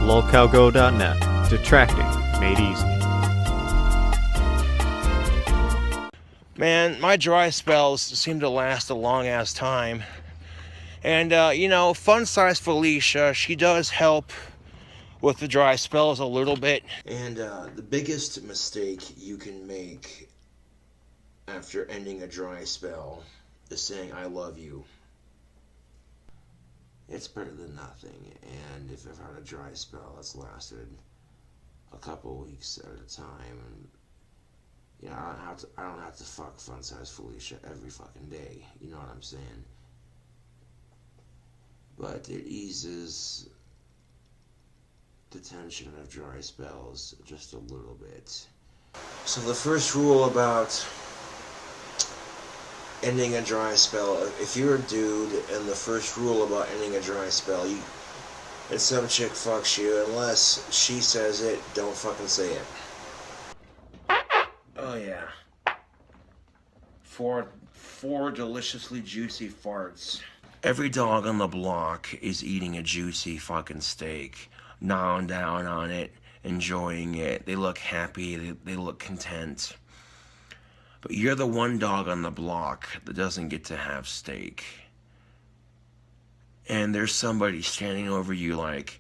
lolcowgirl.net. Detracting made easy. Man, my dry spells seem to last a long-ass time. And, Fun Size Felicia, she does help with the dry spells a little bit. And the biggest mistake you can make after ending a dry spell is saying, I love you. It's better than nothing. And if I've had a dry spell that's lasted a couple weeks at a time, and I don't have to fuck Fun Size Felicia every fucking day. You know what I'm saying? But it eases the tension of dry spells just a little bit. So the first rule about ending a dry spell, if you're a dude and the first rule about ending a dry spell, and some chick fucks you, unless she says it, don't fucking say it. Oh yeah. Four deliciously juicy farts. Every dog on the block is eating a juicy fucking steak, gnawing down on it, enjoying it. They look happy, they look content. But you're the one dog on the block that doesn't get to have steak. And there's somebody standing over you like,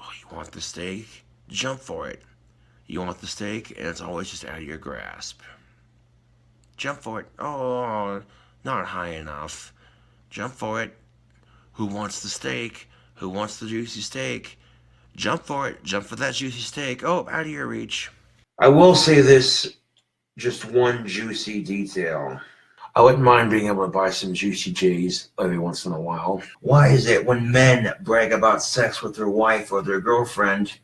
oh, you want the steak? Jump for it. You want the steak? And it's always just out of your grasp. Jump for it. Oh, not high enough. Jump for it. Who wants the steak? Who wants the juicy steak? Jump for it. Jump for that juicy steak. Oh, out of your reach. I will say this, just one juicy detail. I wouldn't mind being able to buy some Juicy J's every once in a while. Why is it when men brag about sex with their wife or their girlfriend,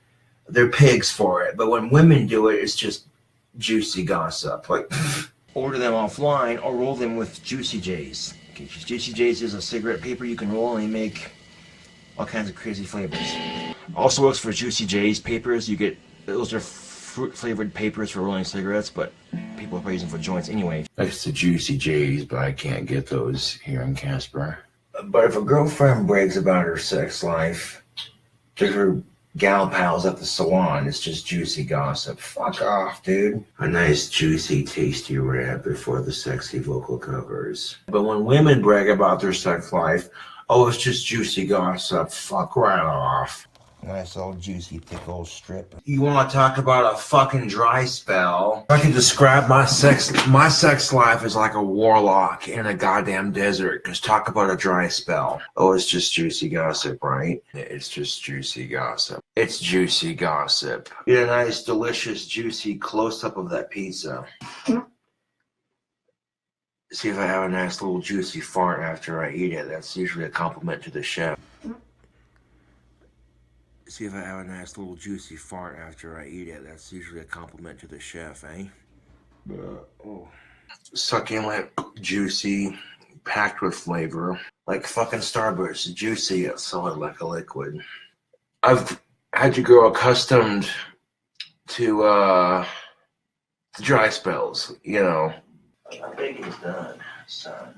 they're pigs for it, but when women do it, it's just juicy gossip? Like, order them offline or roll them with Juicy J's. Okay, Juicy J's is a cigarette paper you can roll and you make all kinds of crazy flavors. Also works for Juicy J's papers. You get, those are fruit flavored papers for rolling cigarettes, but people are probably using for joints anyway. Next to Juicy J's, but I can't get those here in Casper. But if a girlfriend brags about her sex life to her gal pals at the salon, it's just juicy gossip. Fuck off, dude. A nice, juicy, tasty rap before the sexy vocal covers. But when women brag about their sex life, oh, it's just juicy gossip. Fuck right off. Nice old juicy thick old strip. You want to talk about a fucking dry spell? I can describe my sex life as like a warlock in a goddamn desert. Cause talk about a dry spell. Oh, it's just juicy gossip, right? It's just juicy gossip. It's juicy gossip. Get a nice, delicious, juicy close-up of that pizza. See if I have a nice little juicy fart after I eat it. That's usually a compliment to the chef. See if I have a nice little juicy fart after I eat it. That's usually a compliment to the chef, eh? Oh. Succulent, juicy, packed with flavor. Like fucking Starburst. Juicy, yet solid like a liquid. I've had to grow accustomed to dry spells, you know. My bacon's done, son.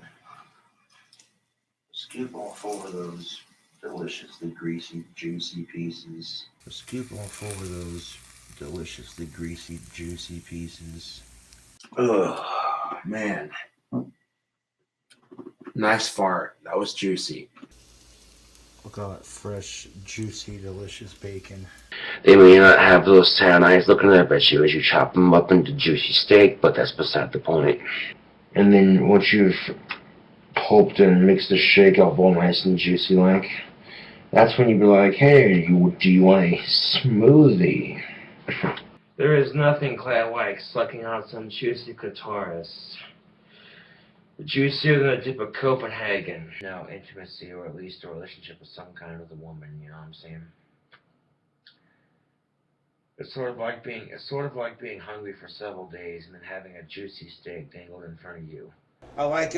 Scoop off over those deliciously greasy, juicy pieces. Scoop off over those deliciously greasy, juicy pieces. Ugh, man. Nice fart. That was juicy. Look at that fresh, juicy, delicious bacon. They may not have those tan eyes looking up at you as you chop them up into juicy steak, but that's beside the point. And then once you've pulped and mixed the shake up all nice and juicy like, that's when you'd be like, hey, do you want a smoothie? There is nothing quite like sucking on some juicy clitoris. Juicier than a dip of Copenhagen. No, intimacy, or at least a relationship with some kind of a woman, you know what I'm saying? It's sort of like being hungry for several days and then having a juicy steak dangled in front of you. I like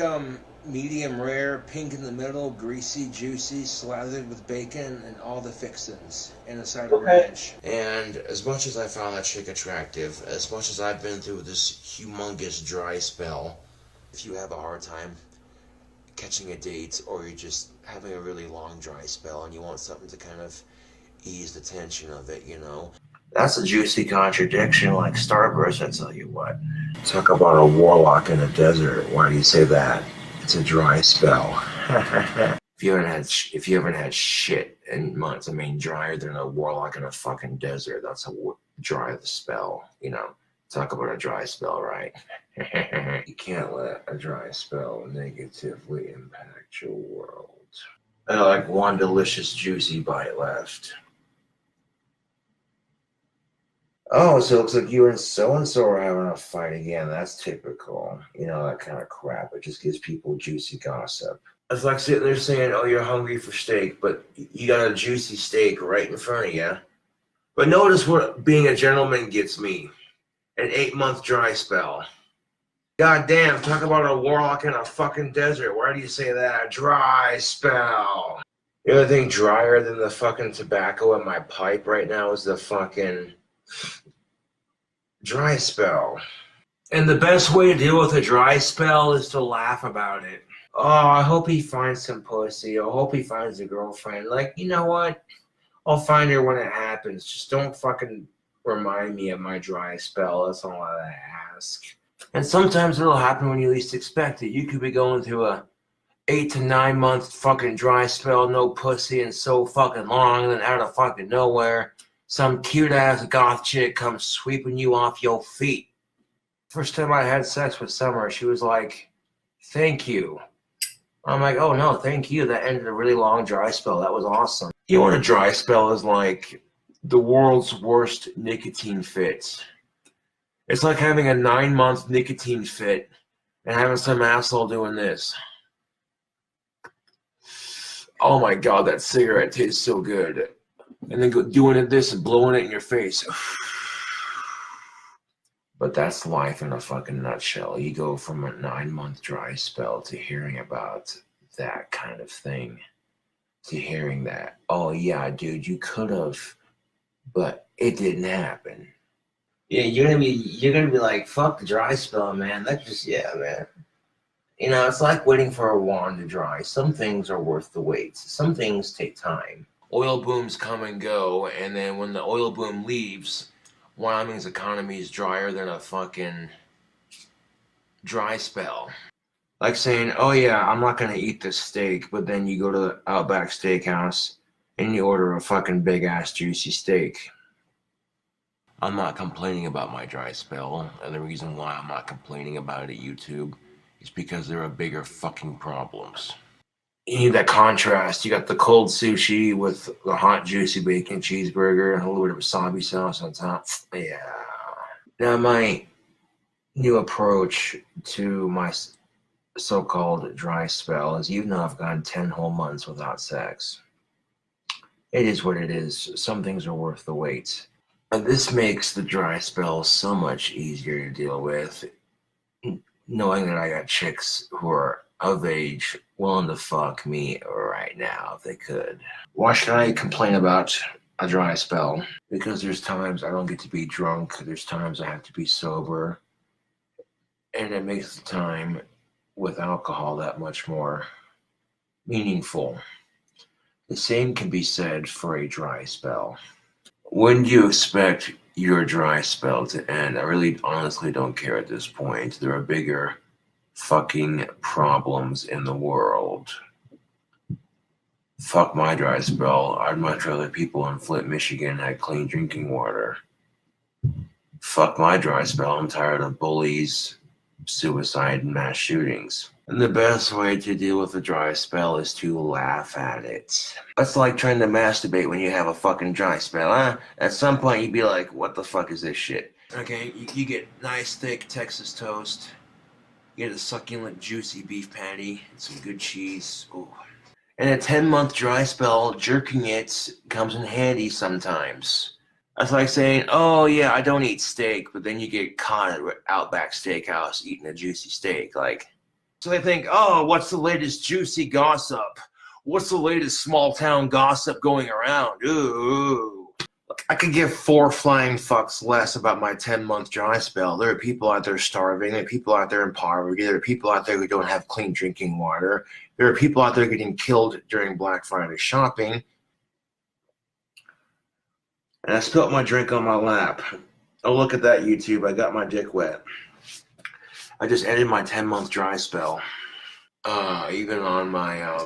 medium rare, pink in the middle, greasy, juicy, slathered with bacon and all the fixins, and a side of ranch. And as much as I found that chick attractive, as much as I've been through this humongous dry spell, if you have a hard time catching a date, or you're just having a really long dry spell and you want something to kind of ease the tension of it, you know. That's a juicy contradiction like Starburst, I tell you what. Talk about a warlock in a desert. Why do you say that? It's a dry spell. If you haven't had shit in months, I mean, drier than a warlock in a fucking desert. That's how dry the spell, you know. Talk about a dry spell, right? You can't let a dry spell negatively impact your world. I like one delicious juicy bite left. Oh, so it looks like you and so-and-so are having a fight again. That's typical. You know, that kind of crap. It just gives people juicy gossip. It's like sitting there saying, oh, you're hungry for steak, but you got a juicy steak right in front of you. But notice what being a gentleman gets me. An 8-month dry spell. God damn, talk about a warlock in a fucking desert. Why do you say that? Dry spell. The only thing drier than the fucking tobacco in my pipe right now is the fucking dry spell. And the best way to deal with a dry spell is to laugh about it. Oh, I hope he finds some pussy. I hope he finds a girlfriend. Like, you know what? I'll find her when it happens. Just don't fucking remind me of my dry spell. That's all I ask. And sometimes it'll happen when you least expect it. You could be going through a 8 to 9 month fucking dry spell, no pussy, and so fucking long, and then out of fucking nowhere, some cute ass goth chick comes sweeping you off your feet. First time I had sex with Summer, she was like, thank you. I'm like, oh no, thank you. That ended a really long dry spell. That was awesome. You know what a dry spell is like? The world's worst nicotine fit. It's like having a 9-month nicotine fit and having some asshole doing this. Oh my god, that cigarette tastes so good. And then doing this and blowing it in your face. But that's life in a fucking nutshell. You go from a 9-month dry spell to hearing about that kind of thing. To hearing that, oh yeah, dude, you could have, but it didn't happen. Yeah, you're gonna be like, fuck the dry spell, man. That's just, yeah, man. You know, it's like waiting for a wand to dry. Some things are worth the wait. Some things take time. Oil booms come and go, and then when the oil boom leaves, Wyoming's economy is drier than a fucking dry spell. Like saying, oh yeah, I'm not gonna eat this steak, but then you go to the Outback Steakhouse and you order a fucking big ass juicy steak. I'm not complaining about my dry spell, and the reason why I'm not complaining about it at YouTube is because there are bigger fucking problems. You need that contrast. You got the cold sushi with the hot juicy bacon cheeseburger and a little bit of wasabi sauce on top. Yeah. Now my new approach to my so-called dry spell is, even though I've gone 10 whole months without sex, it is what it is. Some things are worth the wait. And this makes the dry spell so much easier to deal with, knowing that I got chicks who are of age willing to fuck me right now if they could. Why should I complain about a dry spell? Because there's times I don't get to be drunk, there's times I have to be sober, and it makes the time with alcohol that much more meaningful. The same can be said for a dry spell. When do you expect your dry spell to end? I really honestly don't care at this point. There are bigger fucking problems in the world. Fuck my dry spell. I'd much rather people in Flint, Michigan had clean drinking water. Fuck my dry spell. I'm tired of bullies, suicide, and mass shootings. And the best way to deal with a dry spell is to laugh at it. It's like trying to masturbate when you have a fucking dry spell, huh? At some point you'd be like, what the fuck is this shit? Okay, you get nice thick Texas toast. You get a succulent juicy beef patty and some good cheese. Ooh. And a 10-month dry spell, jerking it comes in handy sometimes. That's like saying, oh yeah, I don't eat steak, but then you get caught at Outback Steakhouse eating a juicy steak. Like, so they think, oh, what's the latest juicy gossip? What's the latest small town gossip going around? Ooh. Look, I could give 4 flying fucks less about my 10-month dry spell. There are people out there starving. There are people out there in poverty. There are people out there who don't have clean drinking water. There are people out there getting killed during Black Friday shopping. And I spilt my drink on my lap. Oh, look at that, YouTube. I got my dick wet. I just ended my 10-month dry spell. Even on my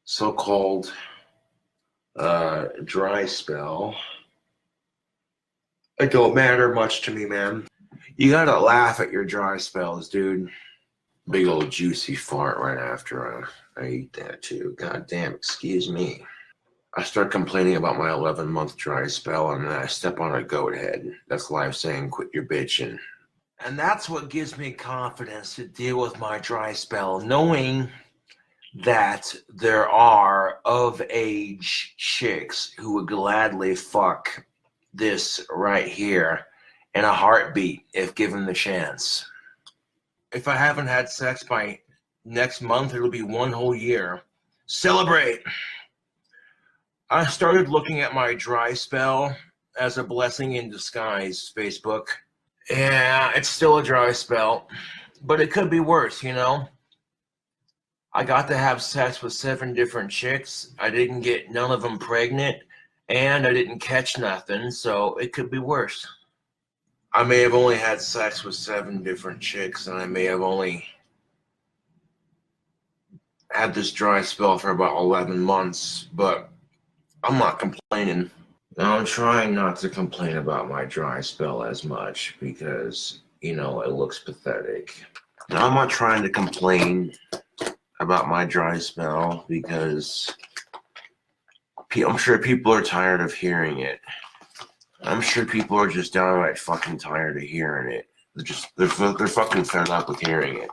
so-called dry spell, it don't matter much to me, man. You gotta laugh at your dry spells, dude. Big old juicy fart right after I eat that too. God damn, excuse me. I start complaining about my 11-month dry spell, and then I step on a goat head. That's life saying, quit your bitching. And that's what gives me confidence to deal with my dry spell, knowing that there are of-age chicks who would gladly fuck this right here in a heartbeat if given the chance. If I haven't had sex by next month, it'll be 1 whole year. Celebrate! I started looking at my dry spell as a blessing in disguise, Facebook. Yeah, it's still a dry spell, but it could be worse, you know? I got to have sex with 7 different chicks. I didn't get none of them pregnant, and I didn't catch nothing, so it could be worse. I may have only had sex with 7 different chicks, and I may have only had this dry spell for about 11 months, but I'm not complaining. Now, I'm trying not to complain about my dry spell as much because, you know, it looks pathetic. Now, I'm not trying to complain about my dry spell because I'm sure people are tired of hearing it. I'm sure people are just downright fucking tired of hearing it. They're fucking fed up with hearing it.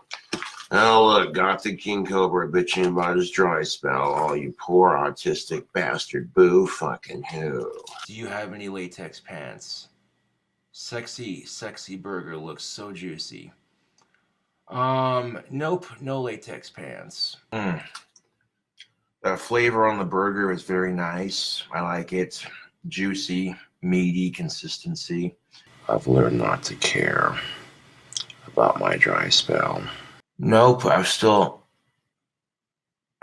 Oh, look, got the King Cobra bitching about his dry spell. Oh, you poor autistic bastard. Boo fucking who. Do you have any latex pants? Sexy burger looks so juicy. Nope, no latex pants. The flavor on the burger is very nice. I like it. Juicy, meaty consistency. I've learned not to care about my dry spell. Nope, I'm still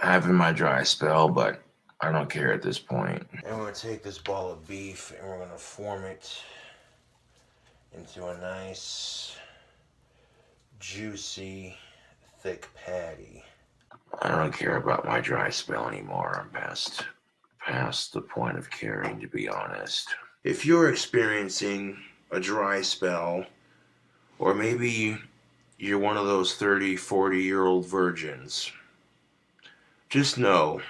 having my dry spell, but I don't care at this point. And we're going to take this ball of beef and we're going to form it into a nice, juicy, thick patty. I don't care about my dry spell anymore. I'm past the point of caring, to be honest. If you're experiencing a dry spell, or maybe you're one of those 30, 40-year-old virgins, just know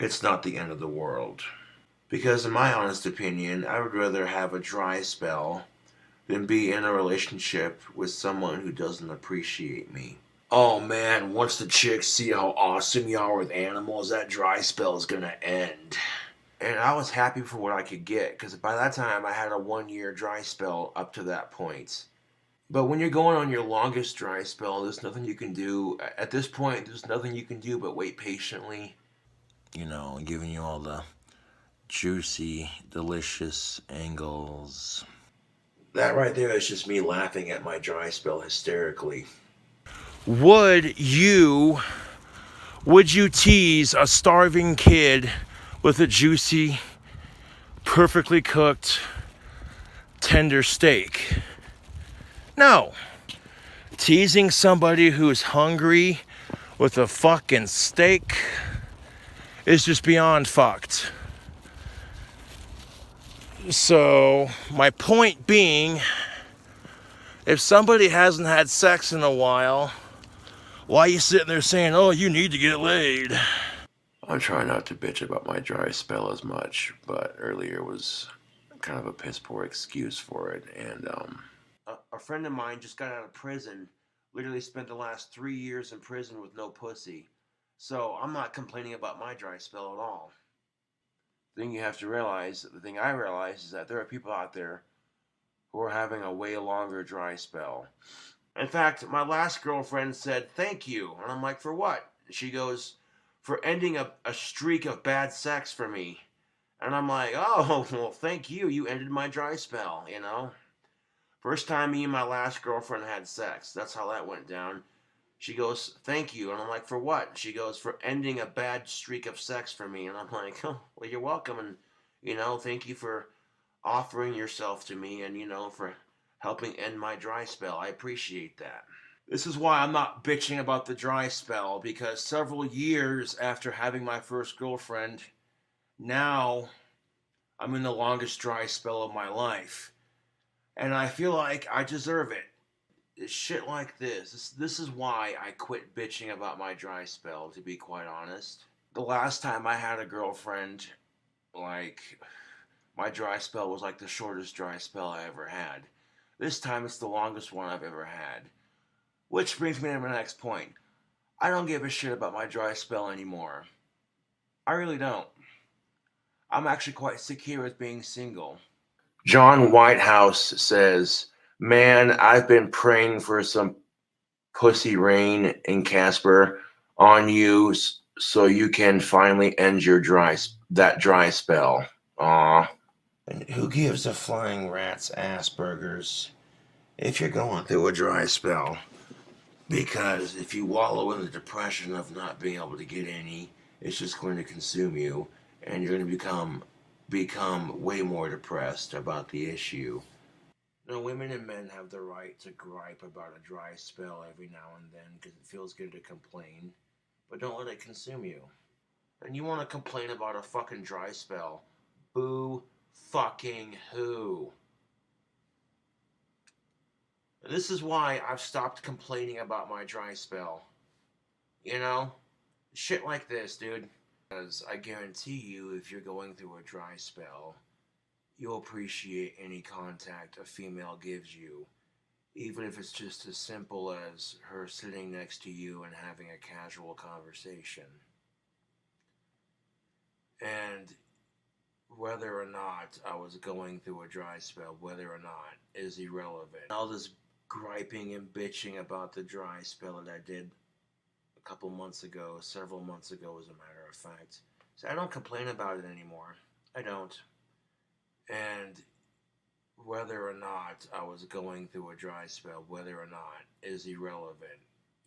it's not the end of the world. Because in my honest opinion, I would rather have a dry spell than be in a relationship with someone who doesn't appreciate me. Oh man, once the chicks see how awesome you are with animals, that dry spell is gonna end. And I was happy for what I could get, because by that time I had a 1-year dry spell up to that point. But when you're going on your longest dry spell, there's nothing you can do. At this point, there's nothing you can do but wait patiently. You know, giving you all the juicy, delicious angles. That right there is just me laughing at my dry spell hysterically. Would you tease a starving kid with a juicy, perfectly cooked, tender steak? No. Teasing somebody who's hungry with a fucking steak is just beyond fucked. So, my point being, if somebody hasn't had sex in a while, why are you sitting there saying, oh, you need to get laid? I'm trying not to bitch about my dry spell as much, but earlier was kind of a piss poor excuse for it. And a friend of mine just got out of prison, literally spent the last 3 years in prison with no pussy. So I'm not complaining about my dry spell at all. The thing I realize is that there are people out there who are having a way longer dry spell. In fact, my last girlfriend said, thank you. And I'm like, for what? She goes, for ending a streak of bad sex for me. And I'm like, oh, well, thank you. You ended my dry spell, you know? First time me and my last girlfriend had sex. That's how that went down. She goes, thank you. And I'm like, for what? She goes, for ending a bad streak of sex for me. And I'm like, oh, well, you're welcome. And, Thank you for offering yourself to me and, for helping end my dry spell. I appreciate that. This is why I'm not bitching about the dry spell, because several years after having my first girlfriend, now I'm in the longest dry spell of my life. And I feel like I deserve it. It's shit like this. This is why I quit bitching about my dry spell, to be quite honest. The last time I had a girlfriend, like, my dry spell was like the shortest dry spell I ever had. This time it's the longest one I've ever had. Which brings me to my next point. I don't give a shit about my dry spell anymore. I really don't. I'm actually quite secure with being single. John Whitehouse says, "Man, I've been praying for some pussy rain in Casper on you so you can finally end your dry spell." Aw. And who gives a flying rat's ass burgers if you're going through a dry spell? Because if you wallow in the depression of not being able to get any, it's just going to consume you, and you're going to become way more depressed about the issue. No, women and men have the right to gripe about a dry spell every now and then because it feels good to complain, but don't let it consume you. And you want to complain about a fucking dry spell? Boo fucking who? This is why I've stopped complaining about my dry spell. Shit like this, dude. Because I guarantee you, if you're going through a dry spell, you'll appreciate any contact a female gives you, even if it's just as simple as her sitting next to you and having a casual conversation. And whether or not I was going through a dry spell, whether or not, is irrelevant. All this griping and bitching about the dry spell that I did a couple months ago, several months ago as a matter of fact. So I don't complain about it anymore. I don't. And whether or not I was going through a dry spell, whether or not, is irrelevant,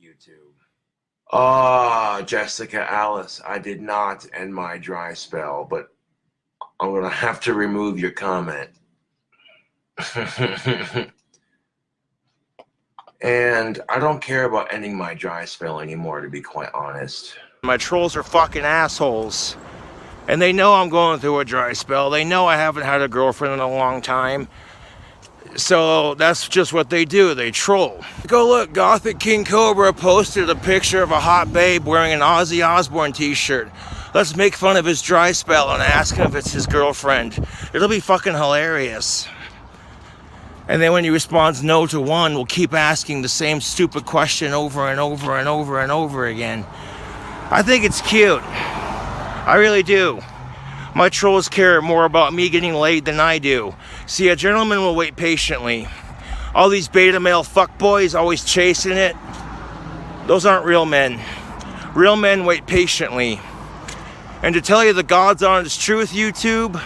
YouTube. Jessica Alice, I did not end my dry spell, but I'm going to have to remove your comment. And I don't care about ending my dry spell anymore, to be quite honest. My trolls are fucking assholes. And they know I'm going through a dry spell. They know I haven't had a girlfriend in a long time. So that's just what they do. They troll. Go look, Gothic King Cobra posted a picture of a hot babe wearing an Ozzy Osbourne t-shirt. Let's make fun of his dry spell and ask him if it's his girlfriend. It'll be fucking hilarious. And then when he responds no to one, we'll keep asking the same stupid question over and over and over and over again. I think it's cute. I really do. My trolls care more about me getting laid than I do. See, a gentleman will wait patiently. All these beta male fuckboys always chasing it. Those aren't real men. Real men wait patiently. And to tell you the God's honest truth, YouTube,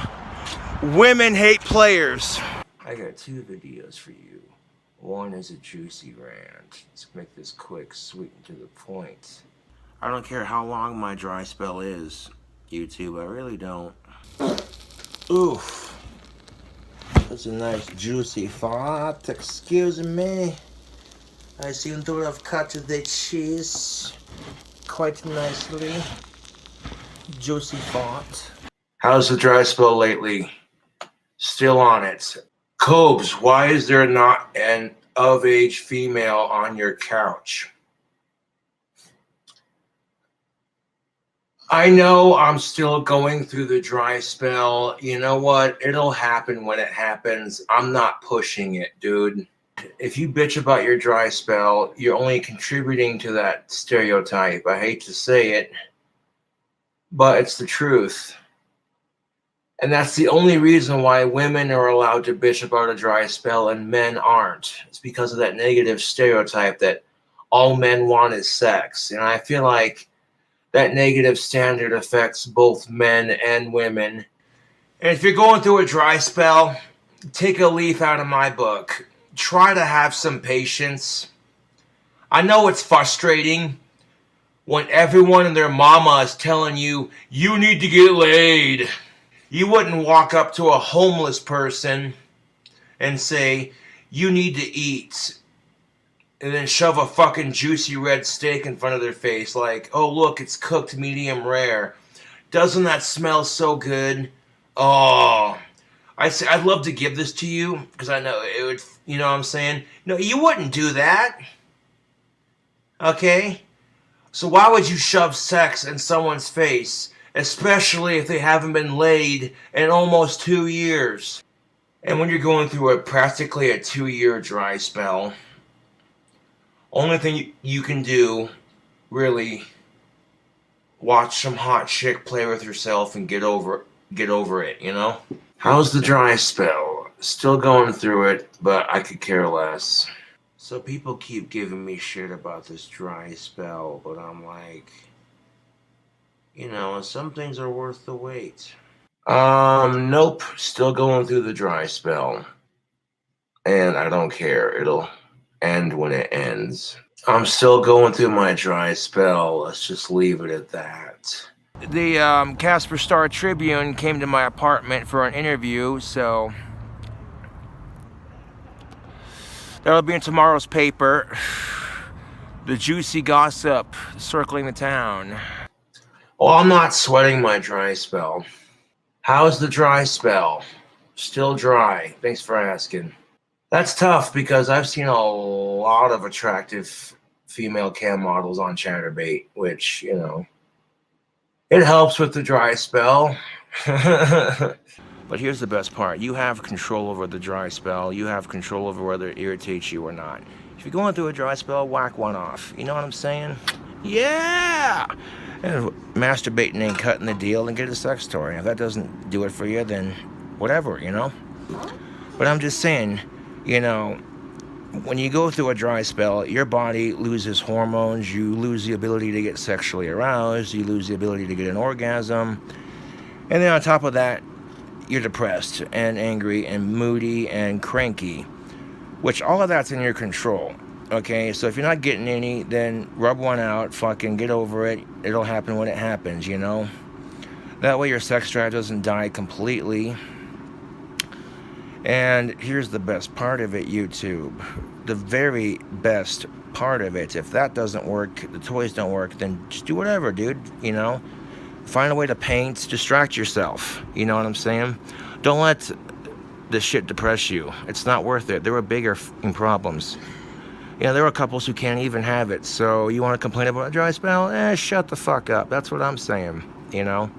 women hate players. I got two videos for you. One is a juicy rant. Let's make this quick, sweet, and to the point. I don't care how long my dry spell is, YouTube. I really don't. Oof. That's a nice juicy fart. Excuse me. I seem to have cut the cheese quite nicely. Juicy fart. How's the dry spell lately? Still on it. Cobes, why is there not an of-age female on your couch? I know I'm still going through the dry spell. You know what? It'll happen when it happens. I'm not pushing it, dude. If you bitch about your dry spell, you're only contributing to that stereotype. I hate to say it, but it's the truth. And that's the only reason why women are allowed to bitch about a dry spell and men aren't. It's because of that negative stereotype that all men want is sex. And I feel like that negative standard affects both men and women. And if you're going through a dry spell, take a leaf out of my book. Try to have some patience. I know it's frustrating when everyone and their mama is telling you, you need to get laid. You wouldn't walk up to a homeless person and say, you need to eat, and then shove a fucking juicy red steak in front of their face like, oh, look, it's cooked medium rare. Doesn't that smell so good? Oh, I'd love to give this to you because I know it would, you know what I'm saying? No, you wouldn't do that. Okay? So why would you shove sex in someone's face, especially if they haven't been laid in almost 2 years? And when you're going through practically a 2-year dry spell, only thing you can do, really, watch some hot chick play with yourself and get over it, you know? How's the dry spell? Still going through it, but I could care less. So people keep giving me shit about this dry spell, but I'm like, you know, some things are worth the wait. Nope. Still going through the dry spell. And I don't care. It'll end when it ends. I'm still going through my dry spell. Let's just leave it at that. The Casper Star Tribune came to my apartment for an interview, so that'll be in tomorrow's paper. The juicy gossip circling the town. Well, I'm not sweating my dry spell. How's the dry spell? Still dry. Thanks for asking. That's tough because I've seen a lot of attractive female cam models on Chatterbait, which, you know, it helps with the dry spell. But here's the best part. You have control over the dry spell. You have control over whether it irritates you or not. If you're going through a dry spell, whack one off. You know what I'm saying? Yeah! And masturbating ain't cutting the deal, and get a sex toy. If that doesn't do it for you, then whatever, you know? But I'm just saying, you know, when you go through a dry spell, your body loses hormones, you lose the ability to get sexually aroused, you lose the ability to get an orgasm, and then on top of that, you're depressed and angry and moody and cranky, which all of that's in your control, okay? So if you're not getting any, then rub one out, fucking get over it, it'll happen when it happens, you know? That way your sex drive doesn't die completely. And here's the best part of it, YouTube. The very best part of it. If that doesn't work, the toys don't work, then just do whatever, dude. You know? Find a way to paint, distract yourself. You know what I'm saying? Don't let this shit depress you. It's not worth it. There were bigger problems. You know, there are couples who can't even have it. So you want to complain about a dry spell? Shut the fuck up. That's what I'm saying. You know?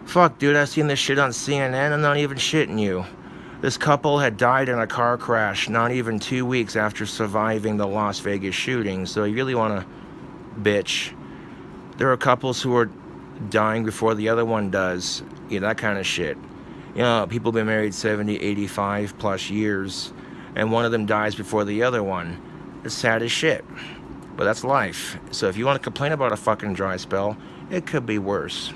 Fuck, dude, I've seen this shit on CNN. I'm not even shitting you. This couple had died in a car crash not even 2 weeks after surviving the Las Vegas shooting. So you really want to bitch. There are couples who are dying before the other one does. Yeah, that kind of shit. You know, people have been married 70, 85 plus years, and one of them dies before the other one. It's sad as shit. But that's life. So if you want to complain about a fucking dry spell, it could be worse.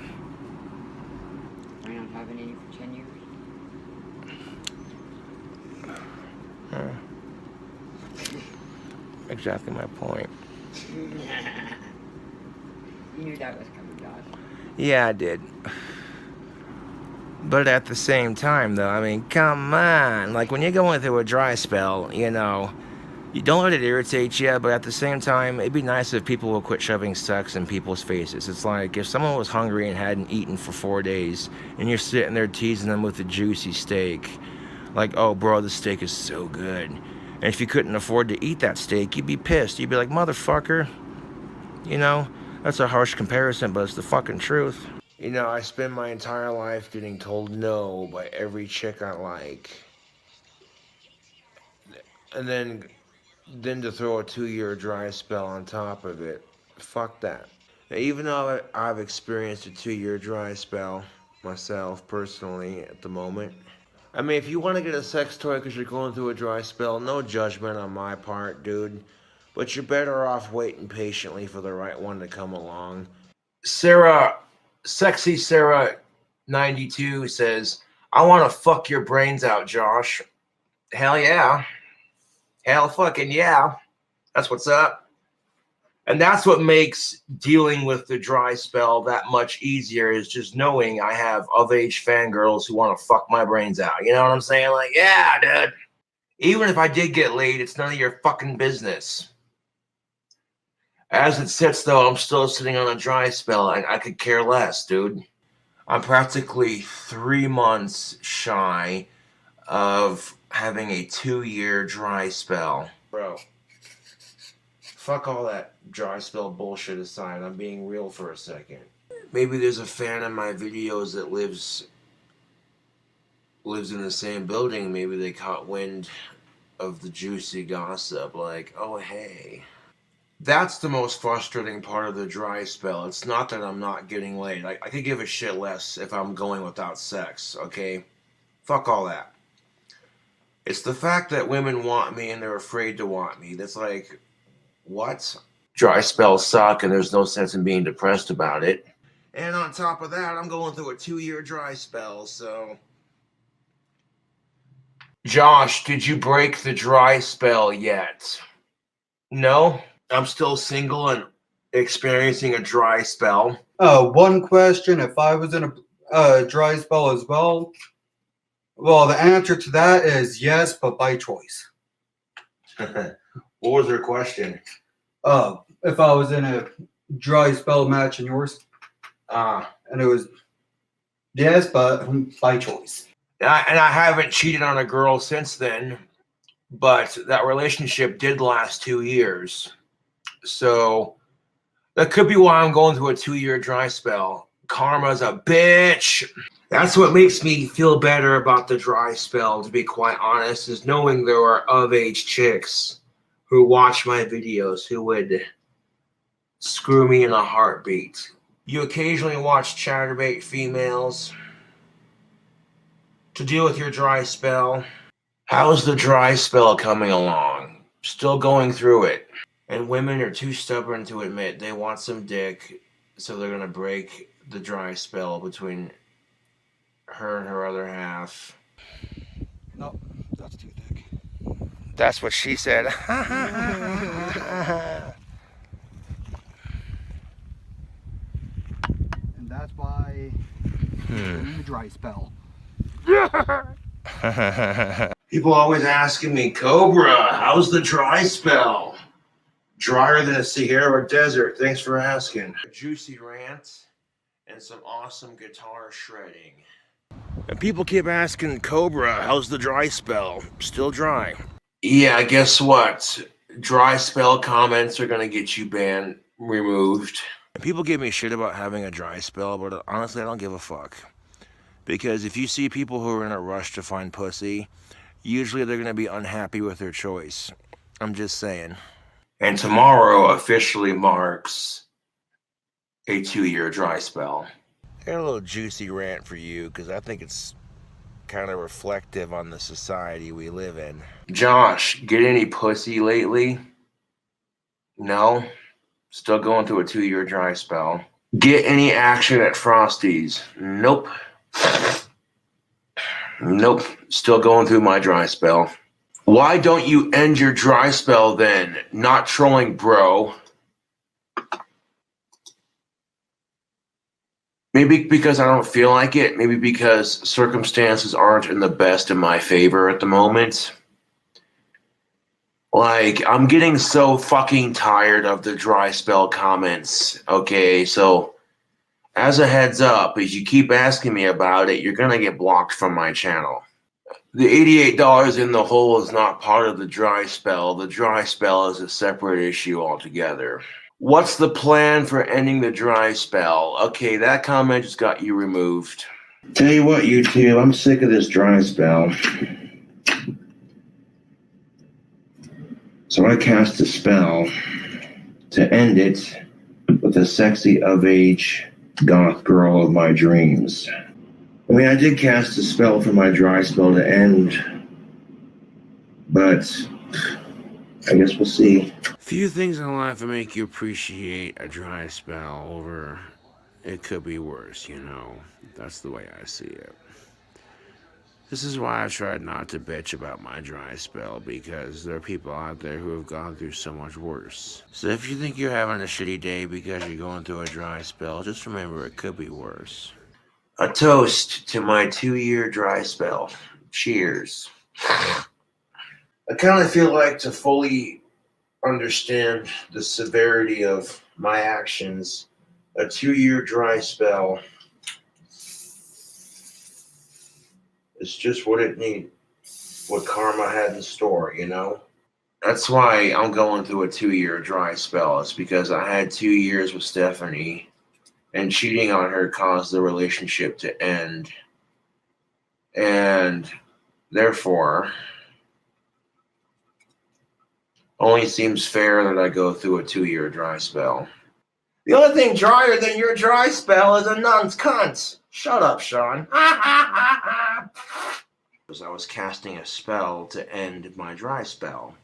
Exactly my point. You knew that was coming, Josh. Yeah, I did. But at the same time, though, I mean, come on. Like, when you're going through a dry spell, you know, you don't let it irritate you, but at the same time, it'd be nice if people will quit shoving sex in people's faces. It's like, if someone was hungry and hadn't eaten for 4 days, and you're sitting there teasing them with a juicy steak, like, oh, bro, this steak is so good. And if you couldn't afford to eat that steak, you'd be pissed. You'd be like, motherfucker. You know, that's a harsh comparison, but it's the fucking truth. You know, I spend my entire life getting told no by every chick I like. And then to throw a 2-year dry spell on top of it. Fuck that. Now, even though I've experienced a 2-year dry spell myself, personally, at the moment, I mean, if you want to get a sex toy because you're going through a dry spell, no judgment on my part, dude. But you're better off waiting patiently for the right one to come along. Sexy Sarah 92 says, I want to fuck your brains out, Josh. Hell yeah. Hell fucking yeah. That's what's up. And that's what makes dealing with the dry spell that much easier, is just knowing I have of-age fangirls who want to fuck my brains out. You know what I'm saying? Like, yeah, dude. Even if I did get laid, it's none of your fucking business. As it sits, though, I'm still sitting on a dry spell. I could care less, dude. I'm practically 3 months shy of having a 2-year dry spell. Bro, fuck all that dry spell bullshit aside. I'm being real for a second. Maybe there's a fan of my videos that lives in the same building. Maybe they caught wind of the juicy gossip. Like, oh, hey. That's the most frustrating part of the dry spell. It's not that I'm not getting laid. I could give a shit less if I'm going without sex, okay? Fuck all that. It's the fact that women want me and they're afraid to want me. That's like, what? Dry spells suck and there's no sense in being depressed about it. And on top of that, I'm going through a 2-year dry spell, so... Josh, did you break the dry spell yet? No? I'm still single and experiencing a dry spell. One question, if I was in a dry spell as well, the answer to that is yes, but by choice. What was her question? If I was in a dry spell matching yours, and it was yes, but by choice. And I haven't cheated on a girl since then, but that relationship did last 2 years. So that could be why I'm going through a 2-year dry spell. Karma's a bitch. That's what makes me feel better about the dry spell, to be quite honest, is knowing there are of-age chicks who watch my videos who would screw me in a heartbeat. You occasionally watch chatterbait females to deal with your dry spell. How's the dry spell coming along? Still going through it. And women are too stubborn to admit they want some dick, so they're going to break the dry spell between her and her other half. No, that's too thick. That's what she said. And that's why I'm in a dry spell. People always asking me, Cobra, how's the dry spell? Drier than a Sahara Desert. Thanks for asking. A juicy rant and some awesome guitar shredding. And people keep asking, Cobra, how's the dry spell? Still dry. Yeah, guess what? Dry spell comments are gonna get you banned, removed. And people give me shit about having a dry spell, but honestly, I don't give a fuck. Because if you see people who are in a rush to find pussy, usually they're gonna be unhappy with their choice. I'm just saying. And tomorrow officially marks a 2-year dry spell. I got a little juicy rant for you because I think it's kind of reflective on the society we live in. Josh, get any pussy lately? No? Still going through a 2-year dry spell. Get any action at Frosty's? Nope. Nope. Still going through my dry spell. Why don't you end your dry spell then? Not trolling, bro. Maybe because I don't feel like it. Maybe because circumstances aren't in the best in my favor at the moment. Like, I'm getting so fucking tired of the dry spell comments. Okay, so as a heads up, as you keep asking me about it, you're gonna get blocked from my channel. The $88 in the hole is not part of the dry spell. The dry spell is a separate issue altogether. What's the plan for ending the dry spell? Okay, that comment just got you removed. Tell you what, YouTube, I'm sick of this dry spell. So I cast a spell to end it with a sexy of-age goth girl of my dreams. I mean, I did cast a spell for my dry spell to end, but I guess we'll see. Few things in life that make you appreciate a dry spell over it could be worse, you know. That's the way I see it. This is why I tried not to bitch about my dry spell, because there are people out there who have gone through so much worse. So if you think you're having a shitty day because you're going through a dry spell, just remember it could be worse. A toast to my 2-year dry spell. Cheers. I kind of feel like to fully understand the severity of my actions, a 2-year dry spell is just what it needs, what karma had in store, you know? That's why I'm going through a 2-year dry spell. It's because I had 2 years with Stephanie, and cheating on her caused the relationship to end. And therefore, only seems fair that I go through a 2-year dry spell. The only thing drier than your dry spell is a nun's cunt. Shut up, Sean. I was casting a spell to end my dry spell.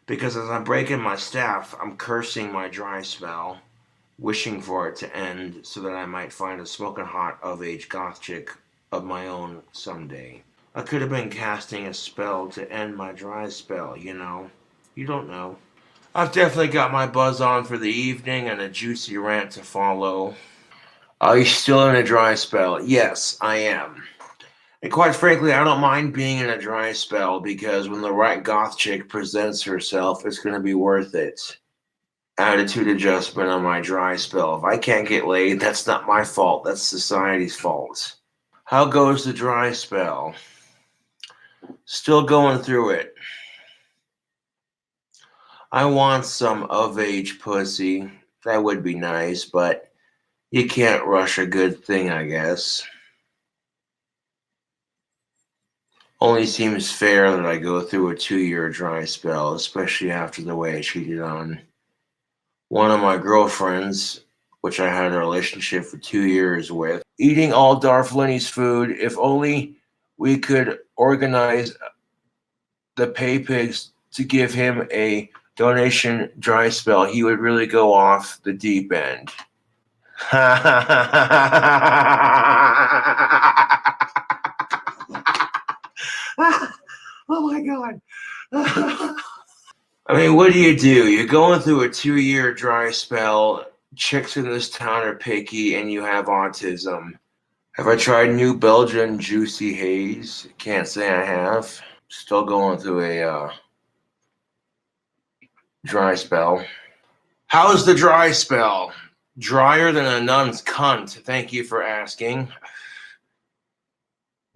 Because as I'm breaking my staff, I'm cursing my dry spell, wishing for it to end so that I might find a smoking hot of-age goth chick of my own someday. I could have been casting a spell to end my dry spell, you know. You don't know. I've definitely got my buzz on for the evening and a juicy rant to follow. Are you still in a dry spell? Yes, I am. And quite frankly, I don't mind being in a dry spell because when the right goth chick presents herself, it's going to be worth it. Attitude adjustment on my dry spell. If I can't get laid, that's not my fault. That's society's fault. How goes the dry spell? Still going through it. I want some of-age pussy. That would be nice, but you can't rush a good thing, I guess. Only seems fair that I go through a 2-year dry spell, especially after the way I cheated on one of my girlfriends, which I had a relationship for 2 years with. Eating all Darth Lenny's food. If only we could organize the pay pigs to give him a donation dry spell, he would really go off the deep end. Oh my God. I mean, what do? You're going through a 2-year dry spell. Chicks in this town are picky and you have autism. Have I tried New Belgian Juicy Haze? Can't say I have. Still going through a dry spell. How's the dry spell? Drier than a nun's cunt. Thank you for asking.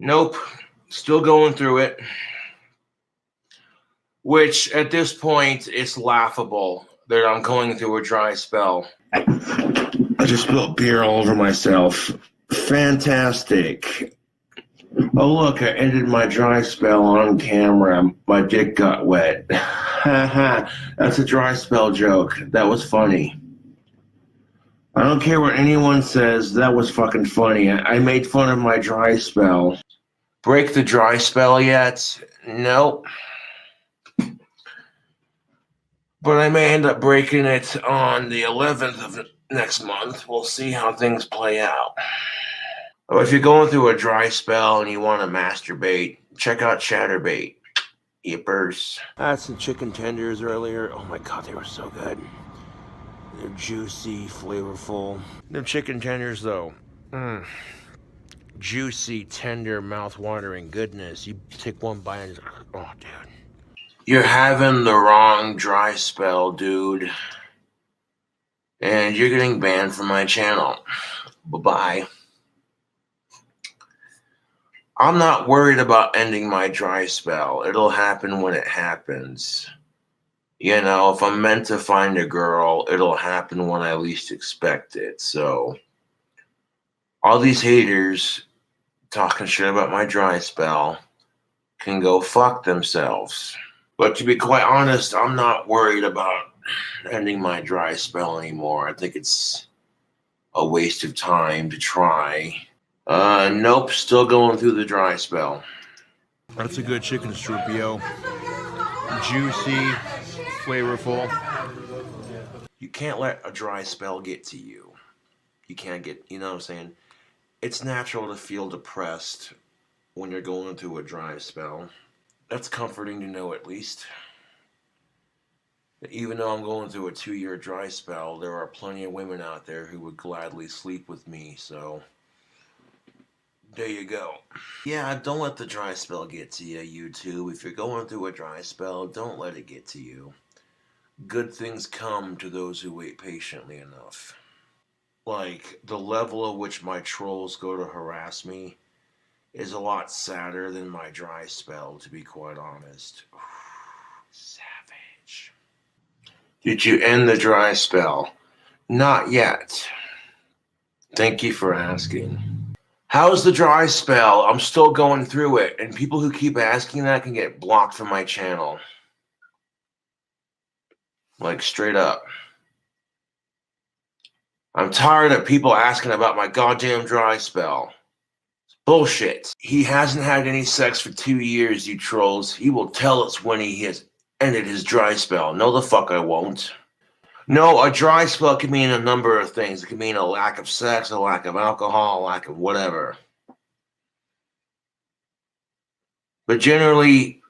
Nope. Still going through it. Which, at this point, is laughable that I'm going through a dry spell. I just spilled beer all over myself. Fantastic. Oh, look, I ended my dry spell on camera. My dick got wet. That's a dry spell joke. That was funny. I don't care what anyone says. That was fucking funny. I made fun of my dry spell. Break the dry spell yet? Nope. But I may end up breaking it on the 11th of next month. We'll see how things play out. If you're going through a dry spell and you want to masturbate, check out Chatterbait. Yippers. I had some chicken tenders earlier. Oh my God, they were so good. They're juicy, flavorful. Them chicken tenders, though. Juicy, tender, mouth-watering goodness. You take one bite and oh, dude. You're having the wrong dry spell, dude. And you're getting banned from my channel. Bye-bye. I'm not worried about ending my dry spell. It'll happen when it happens. You know, if I'm meant to find a girl, it'll happen when I least expect it. So, all these haters talking shit about my dry spell can go fuck themselves. But to be quite honest, I'm not worried about ending my dry spell anymore. I think it's a waste of time to try. Nope, still going through the dry spell. That's a good chicken strip, yo. Juicy, flavorful. You can't let a dry spell get to you. You can't get, you know what I'm saying? It's natural to feel depressed when you're going through a dry spell. That's comforting to know, at least. Even though I'm going through a 2-year dry spell, there are plenty of women out there who would gladly sleep with me, so there you go. Yeah, don't let the dry spell get to you, YouTube. If you're going through a dry spell, don't let it get to you. Good things come to those who wait patiently enough. Like, the level at which my trolls go to harass me is a lot sadder than my dry spell, to be quite honest. Savage. Did you end the dry spell? Not yet. Thank you for asking. How's the dry spell? I'm still going through it, and people who keep asking that can get blocked from my channel. Like, straight up. I'm tired of people asking about my goddamn dry spell. Bullshit. He hasn't had any sex for 2 years, you trolls. He will tell us when he has ended his dry spell. No, the fuck I won't. No, a dry spell can mean a number of things. It can mean a lack of sex, a lack of alcohol, a lack of whatever. But generally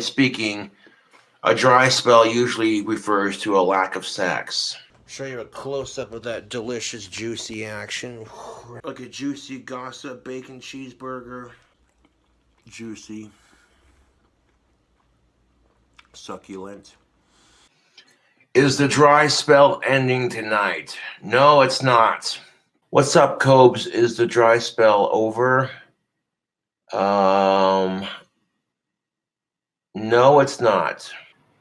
speaking, a dry spell usually refers to a lack of sex. Show you a close-up of that delicious, juicy action. Like a juicy gossip bacon cheeseburger. Juicy. Succulent. Is the dry spell ending tonight? No, it's not. What's up, Cobes? Is the dry spell over? No, it's not.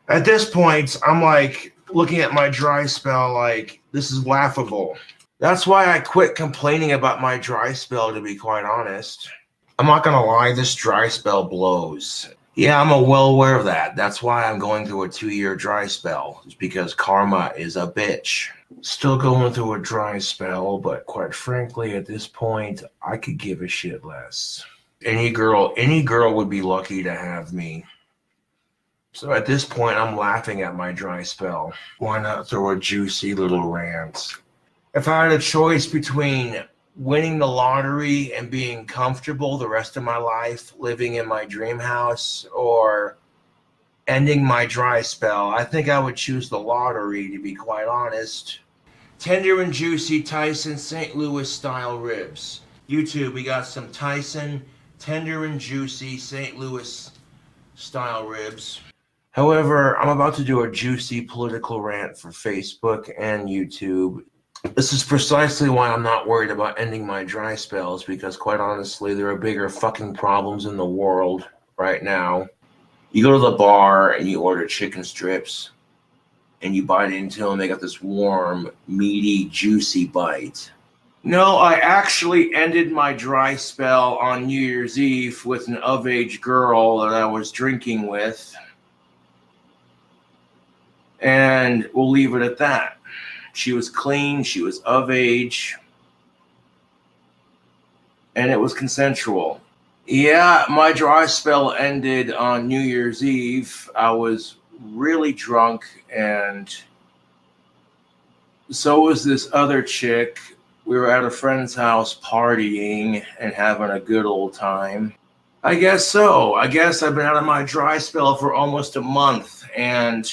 At this point, I'm like looking at my dry spell like, this is laughable. That's why I quit complaining about my dry spell, to be quite honest. I'm not gonna lie, this dry spell blows. Yeah, I'm well aware of that. That's why I'm going through a 2-year dry spell. It's because karma is a bitch. Still going through a dry spell, but quite frankly, at this point, I could give a shit less. Any girl would be lucky to have me. So at this point, I'm laughing at my dry spell. Why not throw a juicy little rant? If I had a choice between winning the lottery and being comfortable the rest of my life, living in my dream house, or ending my dry spell, I think I would choose the lottery, to be quite honest. Tender and juicy Tyson St. Louis style ribs. YouTube, we got some Tyson tender and juicy St. Louis style ribs. However, I'm about to do a juicy political rant for Facebook and YouTube. This is precisely why I'm not worried about ending my dry spells, because quite honestly, there are bigger fucking problems in the world right now. You go to the bar and you order chicken strips and you bite into them, they got this warm, meaty, juicy bite. No, I actually ended my dry spell on New Year's Eve with an of-age girl that I was drinking with. And we'll leave it at that. She was clean, she was of age, and it was consensual. Yeah, my dry spell ended on New Year's Eve. I was really drunk, and so was this other chick. We were at a friend's house partying and having a good old time. I guess so. I guess I've been out of my dry spell for almost a month, and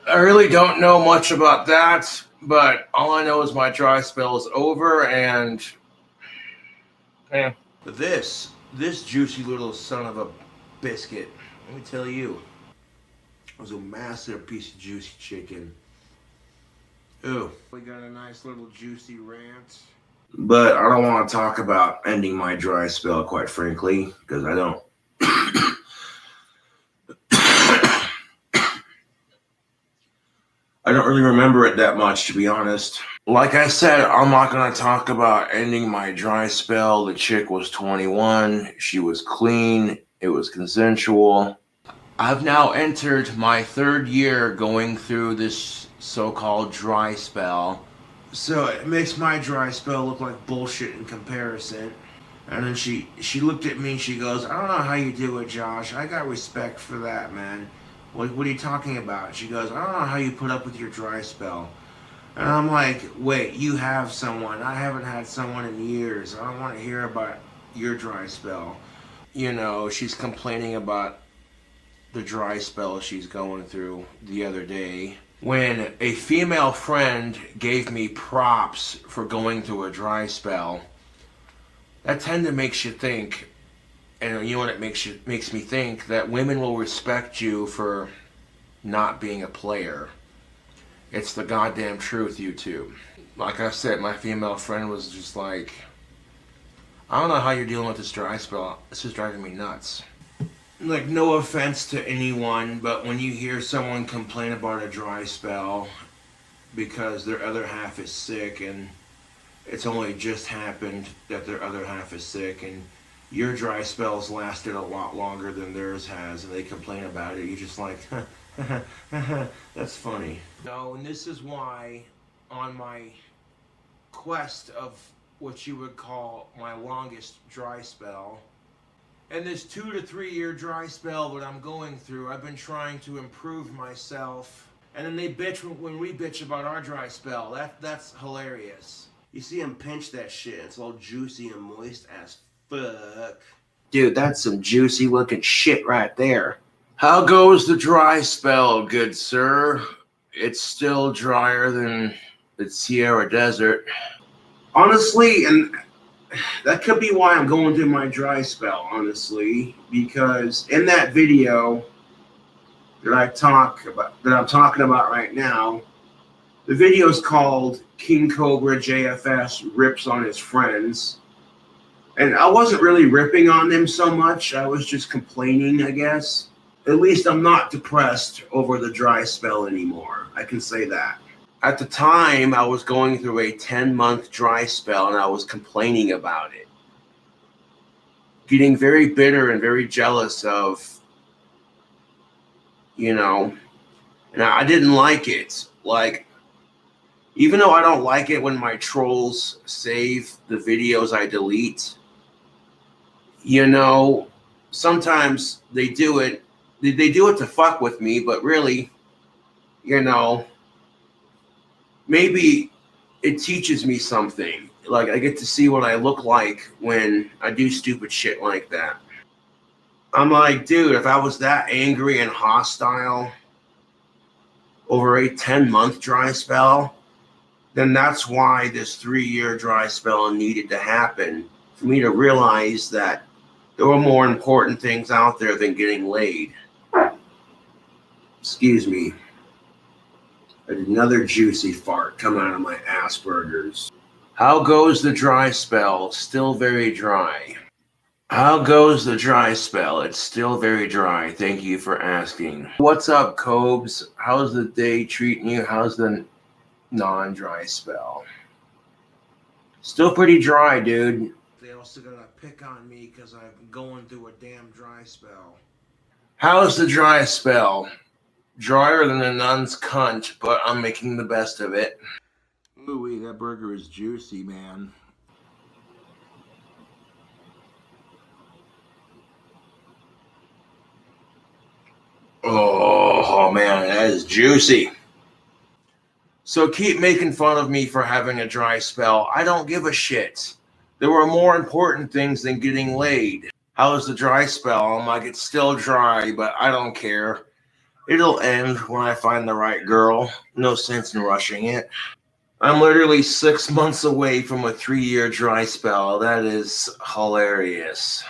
I really don't know much about that, but all I know is my dry spell is over, and this juicy little son of a biscuit, let me tell you, was a massive piece of juicy chicken. Ooh, we got a nice little juicy rant. But I don't want to talk about ending my dry spell, quite frankly, because I don't. I don't really remember it that much, to be honest. Like I said, I'm not going to talk about ending my dry spell. The chick was 21. She was clean. It was consensual. I've now entered my 3rd year going through this so-called dry spell. So it makes my dry spell look like bullshit in comparison. And then she looked at me and she goes, I don't know how you do it, Josh. I got respect for that, man. What are you talking about? She goes, I don't know how you put up with your dry spell. And I'm like, wait, you have someone. I haven't had someone in years. I don't want to hear about your dry spell. You know, she's complaining about the dry spell she's going through the other day. When a female friend gave me props for going through a dry spell, that tend to makes you think, and you know what it makes me think, that women will respect you for not being a player. It's the goddamn truth, YouTube. Like I said, my female friend was just like, I don't know how you're dealing with this dry spell. This is driving me nuts. Like, no offense to anyone, but when you hear someone complain about a dry spell because their other half is sick and it's only just happened that their other half is sick and your dry spell's lasted a lot longer than theirs has and they complain about it, you're just like, that's funny. No, and this is why on my quest of what you would call my longest dry spell, and this 2 to 3 year dry spell that I'm going through, I've been trying to improve myself. And then they bitch when we bitch about our dry spell. That's hilarious. You see him pinch that shit. It's all juicy and moist as fuck. Dude, that's some juicy looking shit right there. How goes the dry spell, good sir? It's still drier than the Sierra Desert. Honestly, and that could be why I'm going through my dry spell, honestly, because in that video that I'm talking about right now, the video is called KingCobraJFS Rips on His Friends. And I wasn't really ripping on them so much. I was just complaining, I guess. At least I'm not depressed over the dry spell anymore. I can say that. At the time, I was going through a 10-month dry spell and I was complaining about it. Getting very bitter and very jealous of, you know, and I didn't like it. Like, even though I don't like it when my trolls save the videos I delete, you know, sometimes they do it. They do it to fuck with me, but really, you know, maybe it teaches me something. Like, I get to see what I look like when I do stupid shit like that. I'm like, dude, if I was that angry and hostile over a 10-month dry spell, then that's why this 3-year dry spell needed to happen. For me to realize that there were more important things out there than getting laid. Excuse me. Another juicy fart come out of my Asperger's. How goes the dry spell? Still very dry. How goes the dry spell? It's still very dry. Thank you for asking. What's up, Cobes? How's the day treating you? How's the non-dry spell? Still pretty dry, dude. They also gonna pick on me because I'm going through a damn dry spell. How's the dry spell? Drier than a nun's cunt, but I'm making the best of it. Ooh, that burger is juicy, man. Oh man, that is juicy. So keep making fun of me for having a dry spell. I don't give a shit. There were more important things than getting laid. How's the dry spell? I'm like, it's still dry, but I don't care. It'll end when I find the right girl. No sense in rushing it. I'm literally 6 months away from a 3-year dry spell. That is hilarious.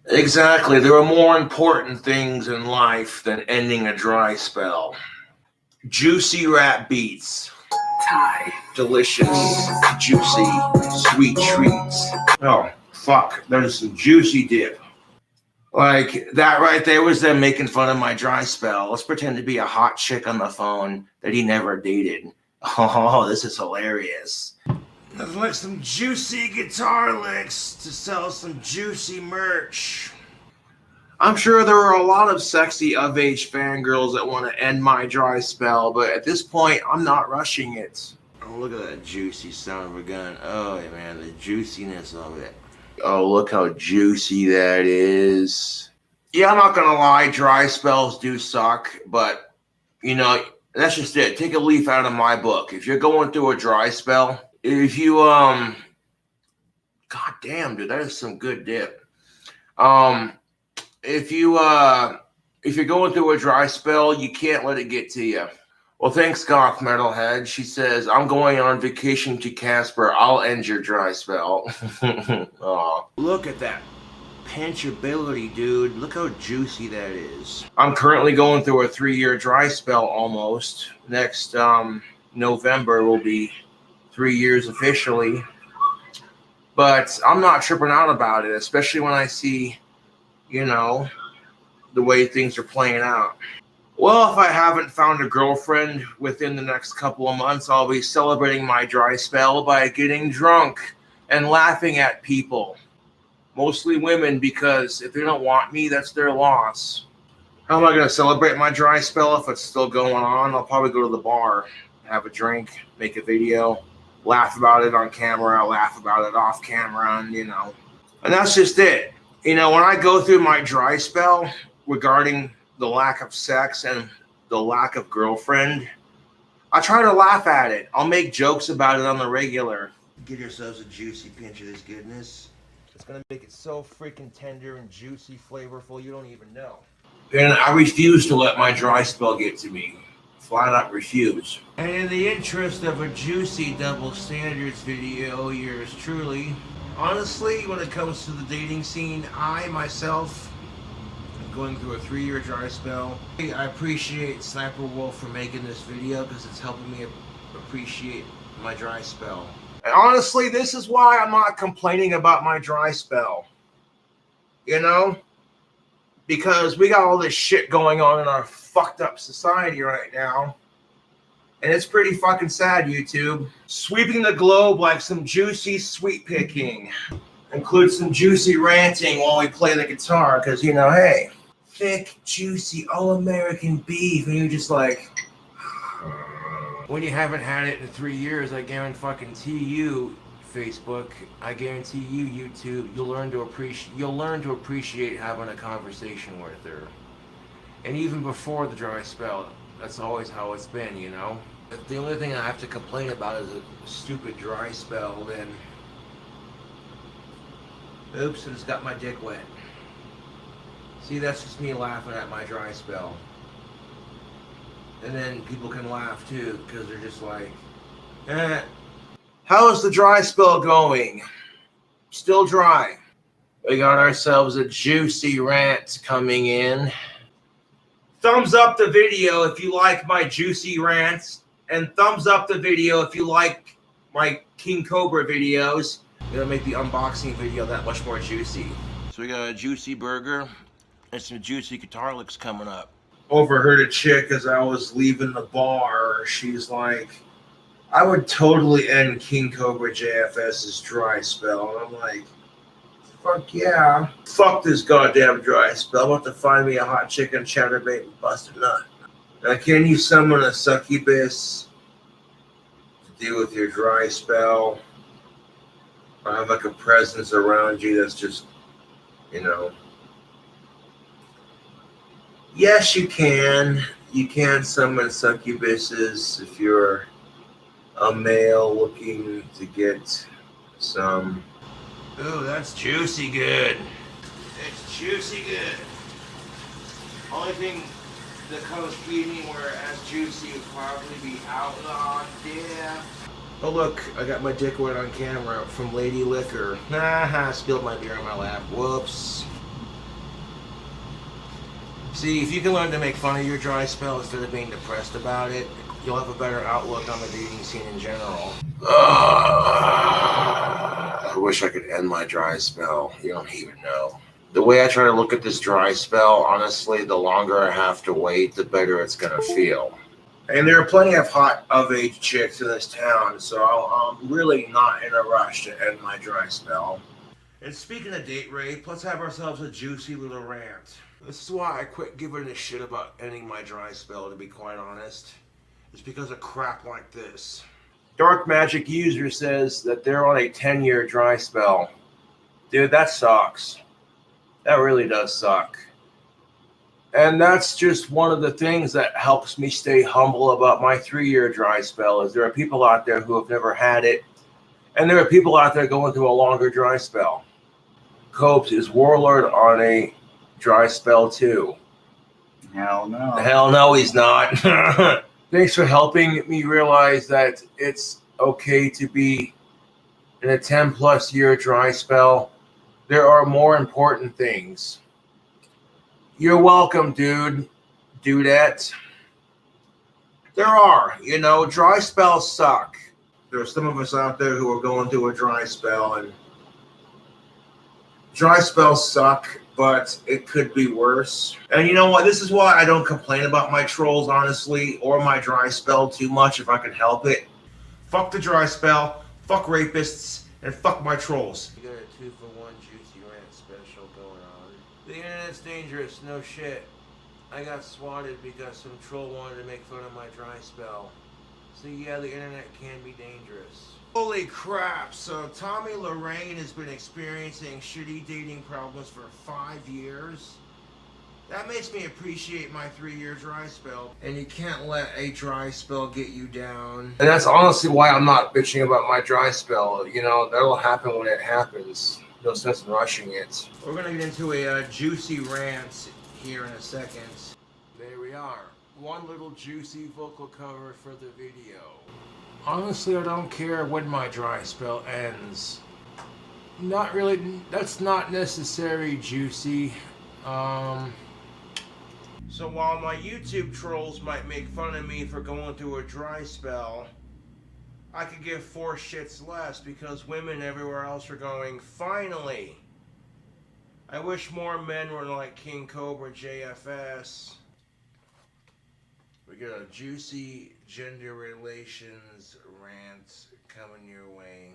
Exactly. There are more important things in life than ending a dry spell. Juicy rap beats. Thai. Delicious, juicy, sweet treats. Oh, fuck. There's some juicy dip. Like, that right there was them making fun of my dry spell. Let's pretend to be a hot chick on the phone that he never dated. Oh, this is hilarious. I'd like some juicy guitar licks to sell some juicy merch. I'm sure there are a lot of sexy of-age fangirls that want to end my dry spell, but at this point, I'm not rushing it. Oh, look at that juicy son of a gun. Oh, man, the juiciness of it. Oh, look how juicy that is. Yeah, I'm not gonna lie, dry spells do suck, but, you know, And that's just it. Take a leaf out of my book. If you're going through a dry spell, if you god damn, dude, that is some good dip. If you're going through a dry spell, you can't let it get to you. Well, thanks, Goth Metalhead. She says, I'm going on vacation to Casper. I'll end your dry spell. Aw. Look at that pinchability, dude. Look how juicy that is. I'm currently going through a 3-year dry spell almost. Next November will be 3 years officially. But I'm not tripping out about it, especially when I see, you know, the way things are playing out. Well, if I haven't found a girlfriend within the next couple of months, I'll be celebrating my dry spell by getting drunk and laughing at people. Mostly women, because if they don't want me, that's their loss. How am I going to celebrate my dry spell if it's still going on? I'll probably go to the bar, have a drink, make a video, laugh about it on camera, laugh about it off camera, and you know. And that's just it. You know, when I go through my dry spell regarding the lack of sex and the lack of girlfriend, I try to laugh at it. I'll make jokes about it on the regular. Give yourselves a juicy pinch of this goodness. It's going to make it so freaking tender and juicy, flavorful, you don't even know. And I refuse to let my dry spell get to me. Flat out refuse. And in the interest of a juicy double standards video, yours truly, honestly, when it comes to the dating scene, I myself am going through a 3-year dry spell. I appreciate Sniper Wolf for making this video because it's helping me appreciate my dry spell. And honestly, this is why I'm not complaining about my dry spell. You know? Because we got all this shit going on in our fucked up society right now. And it's pretty fucking sad, YouTube. Sweeping the globe like some juicy sweet picking. Include some juicy ranting while we play the guitar. Because, you know, hey, thick, juicy, all-American beef. And you're just like... When you haven't had it in 3 years, I guarantee you, Facebook, I guarantee you, YouTube, you'll learn to appreciate having a conversation with her. And even before the dry spell, that's always how it's been, you know? If the only thing I have to complain about is a stupid dry spell, then oops, I just got my dick wet. See, that's just me laughing at my dry spell. And then people can laugh too, because they're just like, eh. How is the dry spell going? Still dry. We got ourselves a juicy rant coming in. Thumbs up the video if you like my juicy rants. And thumbs up the video if you like my King Cobra videos. It'll make the unboxing video that much more juicy. So we got a juicy burger and some juicy guitar licks coming up. Overheard a chick as I was leaving the bar. She's like, I would totally end KingCobraJFS's dry spell. And I'm like, fuck yeah. Fuck this goddamn dry spell. I'm about to find me a hot chicken chatterbait and bust a nut. Now, can you summon a succubus to deal with your dry spell? Or have like a presence around you that's just, you know. Yes, you can. You can summon succubuses if you're a male looking to get some. Ooh, that's juicy good. It's juicy good. Only thing that comes anywhere as juicy would probably be outlawed. Yeah. Oh look, I got my dick wet on camera from Lady Liquor. Nah, spilled my beer on my lap. Whoops. See, if you can learn to make fun of your dry spell instead of being depressed about it, you'll have a better outlook on the dating scene in general. I wish I could end my dry spell. You don't even know. The way I try to look at this dry spell, honestly, the longer I have to wait, the better it's going to feel. And there are plenty of hot of-age chicks in this town, so I'm really not in a rush to end my dry spell. And speaking of date rape, let's have ourselves a juicy little rant. This is why I quit giving a shit about ending my dry spell, to be quite honest. It's because of crap like this. Dark Magic User says that they're on a 10-year dry spell. Dude, that sucks. That really does suck. And that's just one of the things that helps me stay humble about my 3-year dry spell. Is there are people out there who have never had it, and there are people out there going through a longer dry spell. Copes, is Warlord on a dry spell too? Hell no. Hell no, he's not. Thanks for helping me realize that it's okay to be in a 10+ year dry spell. There are more important things. You're welcome, dude. Dudette. There are, dry spells suck. There are some of us out there who are going through a dry spell, and dry spells suck, but it could be worse. And you know what? This is why I don't complain about my trolls, honestly, or my dry spell too much if I can help it. Fuck the dry spell, fuck rapists, and fuck my trolls. You got a 2-for-1 juicy rant special going on. The internet's dangerous, no shit. I got swatted because some troll wanted to make fun of my dry spell. So yeah, the internet can be dangerous. Holy crap, so Tommy Lorraine has been experiencing shitty dating problems for 5 years? That makes me appreciate my 3-year dry spell. And you can't let a dry spell get you down. And that's honestly why I'm not bitching about my dry spell. That'll happen when it happens. No sense in rushing it. We're gonna get into a juicy rant here in a second. There we are. One little juicy vocal cover for the video. Honestly, I don't care when my dry spell ends. Not really, that's not necessarily juicy. So while my YouTube trolls might make fun of me for going through a dry spell, I could give 4 shits less because women everywhere else are going, finally! I wish more men were like KingCobraJFS. We got a juicy gender relations rant coming your way.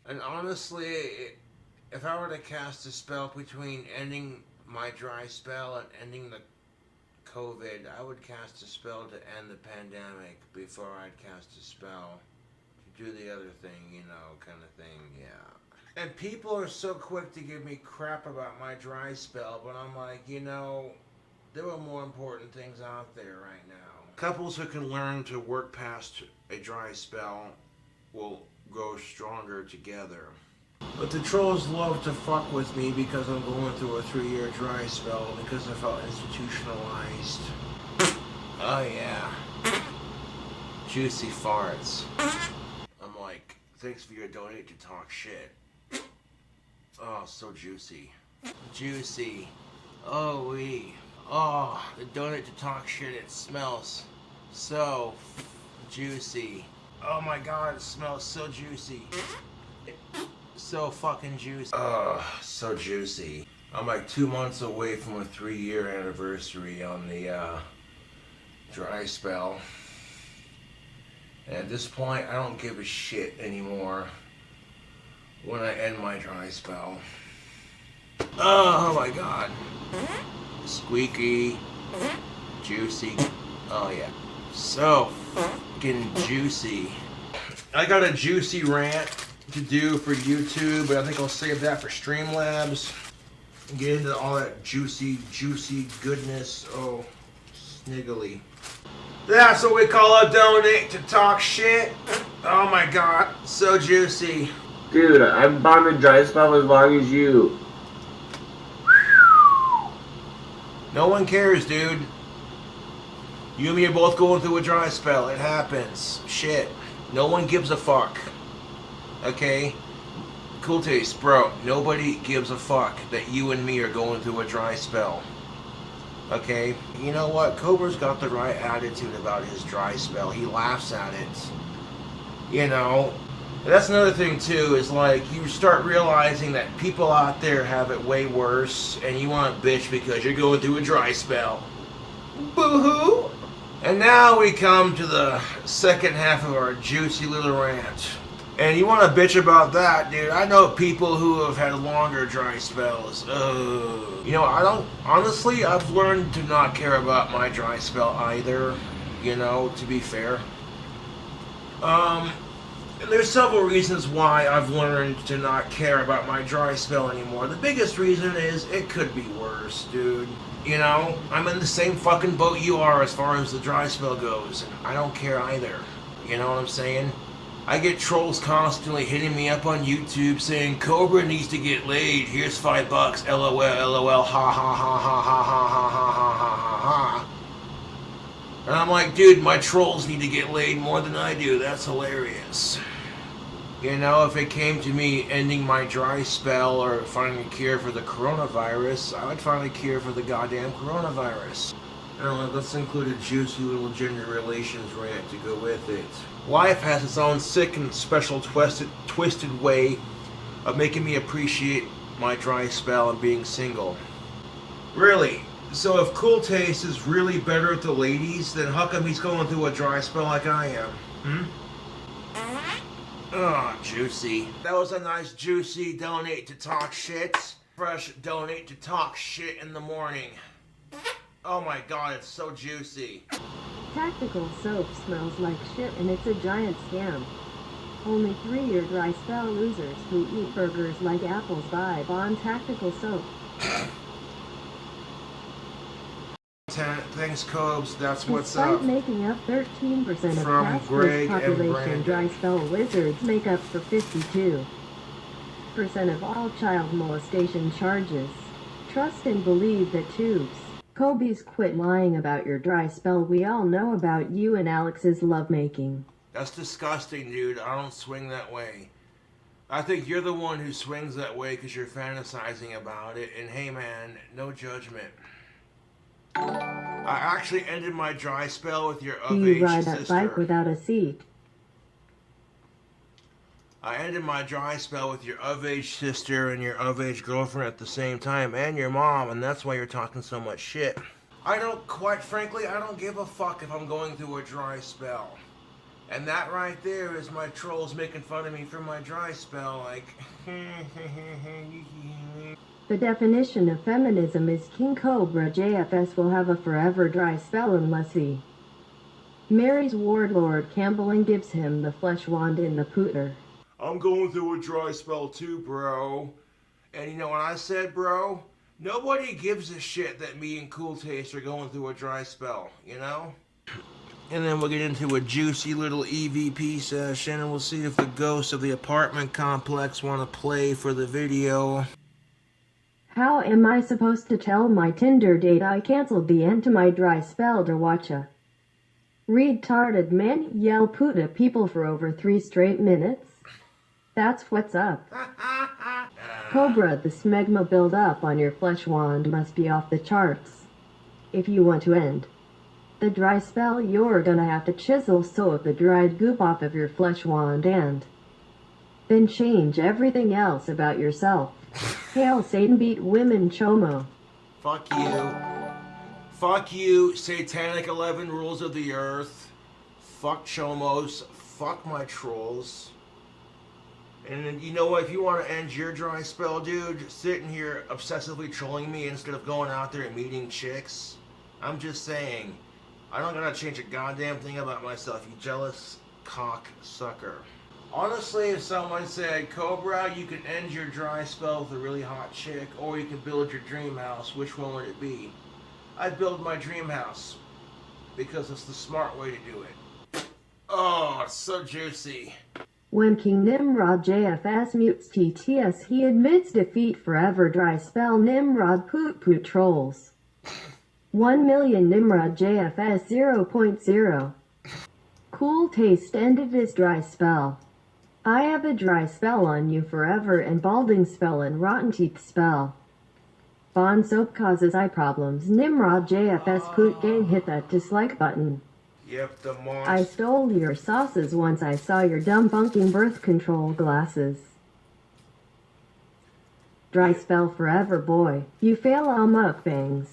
And honestly, if I were to cast a spell between ending my dry spell and ending the COVID, I would cast a spell to end the pandemic before I'd cast a spell to do the other thing, kind of thing, yeah. And people are so quick to give me crap about my dry spell, but I'm like, there are more important things out there right now. Couples who can learn to work past a dry spell will grow stronger together. But the trolls love to fuck with me because I'm going through a 3-year dry spell because I felt institutionalized. Oh yeah. Juicy farts. I'm like, thanks for your donate to talk shit. Oh, so juicy. Juicy. Oh, wee. Oh, the donut to talk shit, it smells so juicy. Oh my god, it smells so juicy. So fucking juicy. So juicy. I'm like 2 months away from a 3-year anniversary on the dry spell. And at this point, I don't give a shit anymore when I end my dry spell. Oh my god. Squeaky. Juicy. Oh yeah. So fucking juicy. I got a juicy rant to do for YouTube, but I think I'll save that for Streamlabs. And get into all that juicy goodness. Oh, sniggly. That's what we call a donate to talk shit. Oh my god, so juicy. Dude, I'm on a dry spell as long as you. No one cares, dude. You and me are both going through a dry spell. It happens. Shit. No one gives a fuck. Okay? Cool taste, bro. Nobody gives a fuck that you and me are going through a dry spell. Okay? You know what? Cobra's got the right attitude about his dry spell. He laughs at it. And that's another thing too, is like you start realizing that people out there have it way worse and you want to bitch because you're going through a dry spell. Boo-hoo! And now we come to the second half of our juicy little rant. And you want to bitch about that, dude. I know people who have had longer dry spells. Honestly, I've learned to not care about my dry spell either, to be fair. And there's several reasons why I've learned to not care about my dry spell anymore. The biggest reason is it could be worse, dude. You know, I'm in the same fucking boat you are as far as the dry spell goes, and I don't care either. You know what I'm saying? I get trolls constantly hitting me up on YouTube saying Cobra needs to get laid. Here's $5. LOL, LOL, ha ha ha ha ha ha ha ha ha ha ha. And I'm like, dude, my trolls need to get laid more than I do. That's hilarious. You know, if it came to me ending my dry spell or finding a cure for the coronavirus, I would find a cure for the goddamn coronavirus. And let's include a juicy little gender relations rant to go with it. Life has its own sick and special twisted way of making me appreciate my dry spell and being single. Really? So if Cool Taste is really better at the ladies, then how come he's going through a dry spell like I am? Oh, juicy. That was a nice juicy donate to talk shit. Fresh donate to talk shit in the morning. Oh my god, it's so juicy. Tactical soap smells like shit and it's a giant scam. Only 3-year dry spell losers who eat burgers like apples vibe on tactical soap. Thanks, Cobes. That's what's Despite up. making up 13% of From Casper's Greg and population, Brandon. dry spell wizards make up for 52% of all child molestation charges. Trust and believe the tubes. Kobe's quit lying about your dry spell. We all know about you and Alex's lovemaking. That's disgusting, dude. I don't swing that way. I think you're the one who swings that way because you're fantasizing about it. And hey, man, no judgment. I actually ended my dry spell with your Do you of-age ride that bike sister. without a seat? I ended my dry spell with your of-age sister and your of-age girlfriend at the same time, and your mom, and that's why you're talking so much shit. Quite frankly, I don't give a fuck if I'm going through a dry spell. And that right there is my trolls making fun of me for my dry spell, like... The definition of feminism is KingCobraJFS will have a forever dry spell unless he marries Warlord Campbell and gives him the flesh wand in the pooter. I'm going through a dry spell too, bro. And you know what I said, bro? Nobody gives a shit that me and Cool Taste are going through a dry spell, you know? And then we'll get into a juicy little EVP session and we'll see if the ghosts of the apartment complex want to play for the video. How am I supposed to tell my Tinder date I canceled the end to my dry spell to watch a retarded man yell poot at people for over 3 straight minutes? That's what's up. Cobra, the smegma build-up on your flesh wand must be off the charts. If you want to end the dry spell, you're gonna have to chisel some of the dried goop off of your flesh wand and then change everything else about yourself. Hail Satan, beat women, Chomo. Fuck you. Fuck you, Satanic 11 rules of the earth. Fuck Chomos. Fuck my trolls. And then, you know what, if you want to end your dry spell, dude, sitting here obsessively trolling me instead of going out there and meeting chicks, I'm just saying, I don't gotta change a goddamn thing about myself, you jealous cock sucker. Honestly, if someone said, Cobra, you can end your dry spell with a really hot chick, or you can build your dream house, which one would it be? I'd build my dream house, because it's the smart way to do it. Oh, it's so juicy. When King Nimrod JFS mutes TTS, he admits defeat forever dry spell Nimrod poot poot trolls. 1 million Nimrod JFS 0.0. Cool Taste ended his dry spell. I have a dry spell on you forever and balding spell and rotten teeth spell. Bond soap causes eye problems. Nimrod JFS poot gang, hit that dislike button. Yep, the monster. I stole your sauces once I saw your dumb bunking birth control glasses. Dry spell forever, boy. You fail all mukbangs.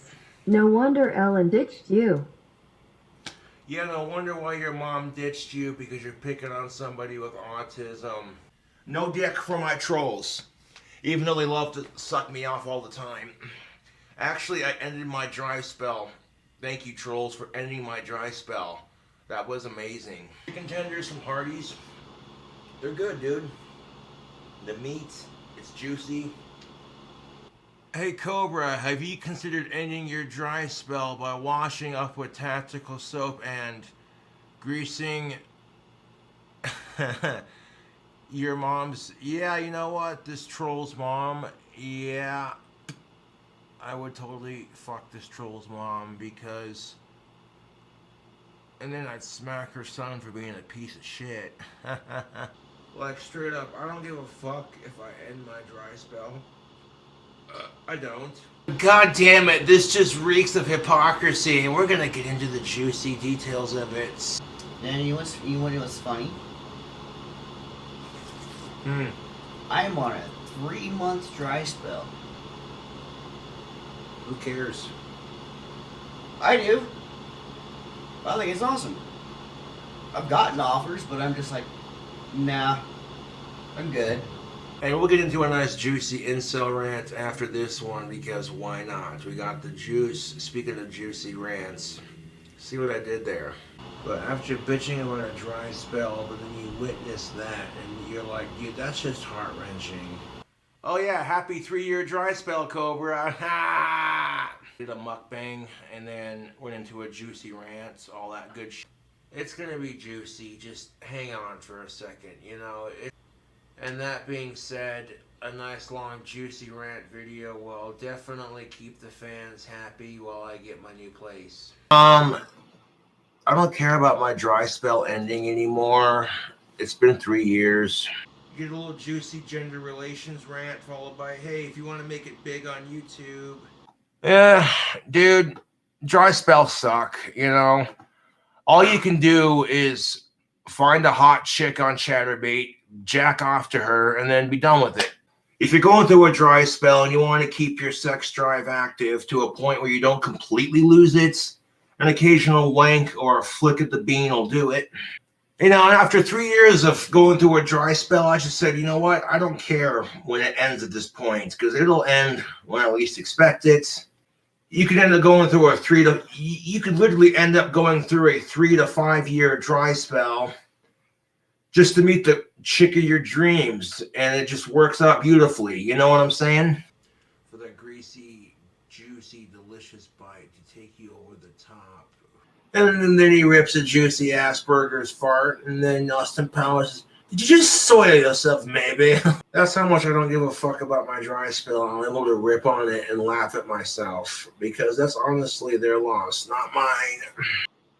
No wonder Ellen ditched you. Yeah, no wonder why your mom ditched you, because you're picking on somebody with autism. No dick for my trolls, even though they love to suck me off all the time. Actually, I ended my dry spell. Thank you, trolls, for ending my dry spell. That was amazing. Chicken tenders from Hardee's, they're good, dude. The meat, it's juicy. Hey Cobra, have you considered ending your dry spell by washing up with tactical soap and greasing your mom's? Yeah, you know what? This troll's mom, yeah, I would totally fuck this troll's mom because. And then I'd smack her son for being a piece of shit. Like, straight up, I don't give a fuck if I end my dry spell. I don't. God damn it, this just reeks of hypocrisy, and we're gonna get into the juicy details of it. And you know what's funny? I am on a 3-month dry spell. Who cares? I do. I think it's awesome. I've gotten offers, but I'm just like, nah, I'm good. And we'll get into a nice juicy incel rant after this one because why not? We got the juice. Speaking of juicy rants, see what I did there? But after bitching about a dry spell, but then you witness that and you're like, dude, that's just heart-wrenching. Oh yeah, happy 3-year dry spell, Cobra. Ha! Did a mukbang and then went into a juicy rant, all that good shit. It's gonna be juicy, just hang on for a second, you know. And that being said, a nice long juicy rant video will definitely keep the fans happy while I get my new place. I don't care about my dry spell ending anymore. It's been 3 years. Get a little juicy gender relations rant followed by, hey, if you want to make it big on YouTube. Yeah, dude, dry spells suck, you know. All you can do is find a hot chick on Chatterbait, jack off to her, and then be done with it. If you're going through a dry spell and you want to keep your sex drive active to a point where you don't completely lose it, an occasional wank or a flick at the bean will do it. You know, and after 3 years of going through a dry spell, I just said, you know what? I don't care when it ends at this point because it'll end when I least expect it. You could end up going through you could literally end up going through a 3 to 5 year dry spell just to meet the chick of your dreams, and it just works out beautifully. You know what I'm saying? For that greasy, juicy, delicious bite to take you over the top. And then he rips a juicy Asperger's fart, and then Austin Powers, did you just soil yourself, maybe? That's how much I don't give a fuck about my dry spell. I'm able to rip on it and laugh at myself, because that's honestly their loss, not mine.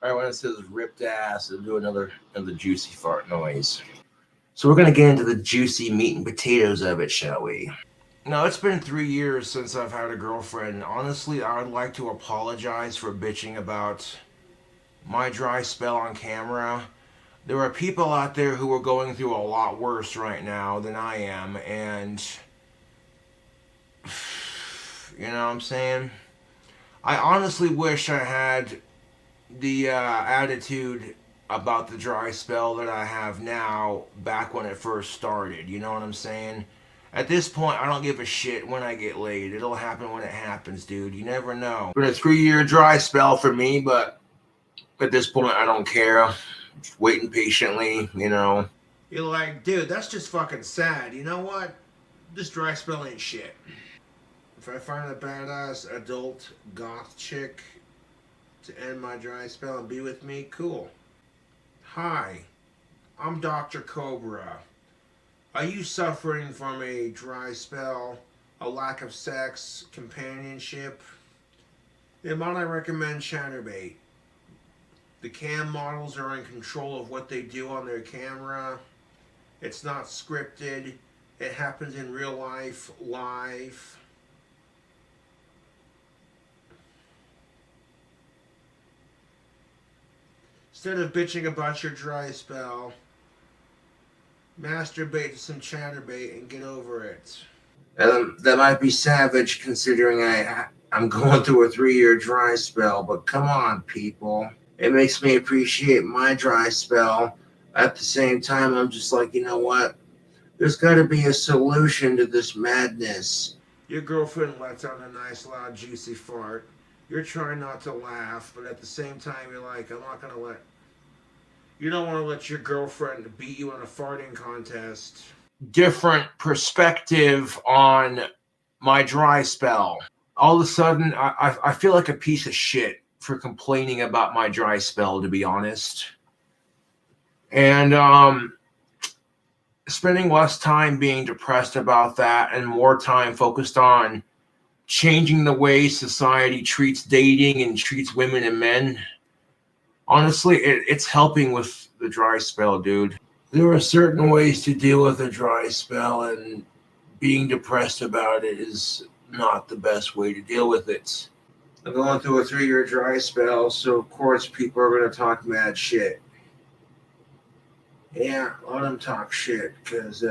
All right, when it says ripped ass, it'll do another juicy fart noise. So we're going to get into the juicy meat and potatoes of it, shall we? Now, it's been 3 years since I've had a girlfriend, and honestly, I would like to apologize for bitching about my dry spell on camera. There are people out there who are going through a lot worse right now than I am, and you know what I'm saying? I honestly wish I had the attitude about the dry spell that I have now back when it first started. You know what I'm saying? At this point, I don't give a shit when I get laid. It'll happen when it happens, dude. You never know. Been a 3-year dry spell for me, but at this point, I don't care. Just waiting patiently, you know. You're like, dude, that's just fucking sad. You know what? This dry spell ain't shit. If I find a badass adult goth chick to end my dry spell and be with me, cool. Hi, I'm Dr. Cobra. Are you suffering from a dry spell, a lack of sex, companionship? Then might I recommend Chatterbait. The cam models are in control of what they do on their camera. It's not scripted. It happens in real life, live. Instead of bitching about your dry spell, masturbate to some Chatterbait and get over it. That might be savage considering I'm going through a 3-year dry spell, but come on, people. It makes me appreciate my dry spell. At the same time, I'm just like, you know what? There's got to be a solution to this madness. Your girlfriend lets out a nice, loud, juicy fart. You're trying not to laugh, but at the same time, you're like, I'm not going to let... You don't want to let your girlfriend beat you in a farting contest. Different perspective on my dry spell. All of a sudden, I feel like a piece of shit for complaining about my dry spell, to be honest. And spending less time being depressed about that and more time focused on changing the way society treats dating and treats women and men. Honestly, it's helping with the dry spell, dude. There are certain ways to deal with a dry spell, and being depressed about it is not the best way to deal with it. I'm going through a 3-year dry spell, so of course people are going to talk mad shit. Yeah, let them talk shit, because